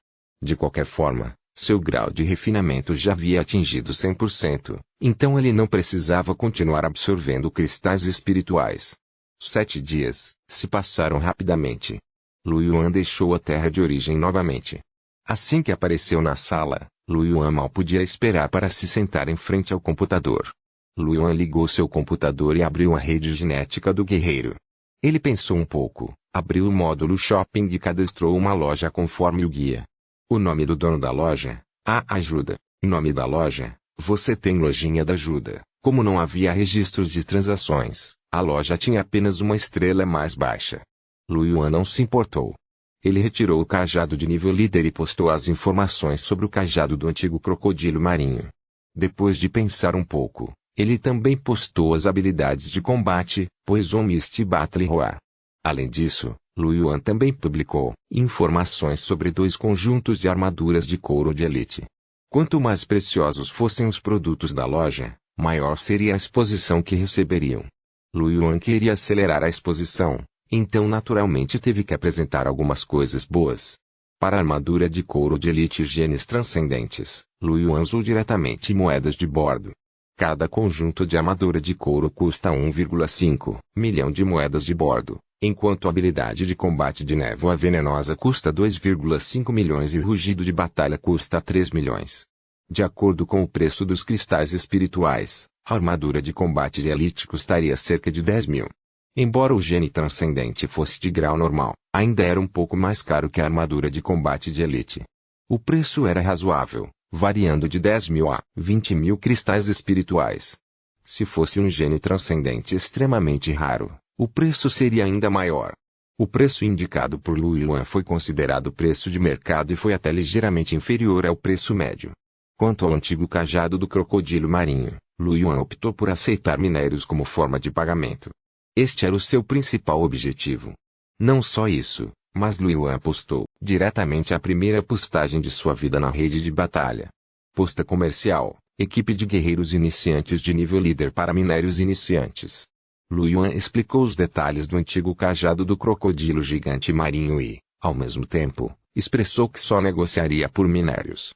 De qualquer forma, seu grau de refinamento já havia atingido 100%, então ele não precisava continuar absorvendo cristais espirituais. 7 dias se passaram rapidamente. Lu Yuan deixou a terra de origem novamente. Assim que apareceu na sala, Lu Yuan mal podia esperar para se sentar em frente ao computador. Lu Yuan ligou seu computador e abriu a rede genética do guerreiro. Ele pensou um pouco, abriu o módulo shopping e cadastrou uma loja conforme o guia. O nome do dono da loja? A Ajuda. Nome da loja? Você tem lojinha da ajuda. Como não havia registros de transações, a loja tinha apenas uma estrela mais baixa. Lu Yuan não se importou. Ele retirou o cajado de nível líder e postou as informações sobre o cajado do antigo crocodilo marinho. Depois de pensar um pouco, ele também postou as habilidades de combate, Poison Mist e Battle Roar. Além disso, Lu Yuan também publicou informações sobre 2 conjuntos de armaduras de couro de elite. Quanto mais preciosos fossem os produtos da loja, maior seria a exposição que receberiam. Lu Yuan queria acelerar a exposição, então naturalmente teve que apresentar algumas coisas boas. Para a armadura de couro de elite e genes transcendentes, Lu Yuan usou diretamente moedas de bordo. Cada conjunto de armadura de couro custa 1,5 milhão de moedas de bordo, enquanto a habilidade de combate de névoa venenosa custa 2,5 milhões e rugido de batalha custa 3 milhões. De acordo com o preço dos cristais espirituais, a armadura de combate de elite custaria cerca de 10 mil. Embora o gene transcendente fosse de grau normal, ainda era um pouco mais caro que a armadura de combate de elite. O preço era razoável, variando de 10 mil a 20 mil cristais espirituais. Se fosse um gene transcendente extremamente raro, o preço seria ainda maior. O preço indicado por Lu Yuan foi considerado preço de mercado e foi até ligeiramente inferior ao preço médio. Quanto ao antigo cajado do crocodilo marinho, Lu Yuan optou por aceitar minérios como forma de pagamento. Este era o seu principal objetivo. Não só isso, mas Lu Yuan postou diretamente a primeira postagem de sua vida na rede de batalha. Posta comercial, equipe de guerreiros iniciantes de nível líder para minérios iniciantes. Lu Yuan explicou os detalhes do antigo cajado do crocodilo gigante marinho e, ao mesmo tempo, expressou que só negociaria por minérios.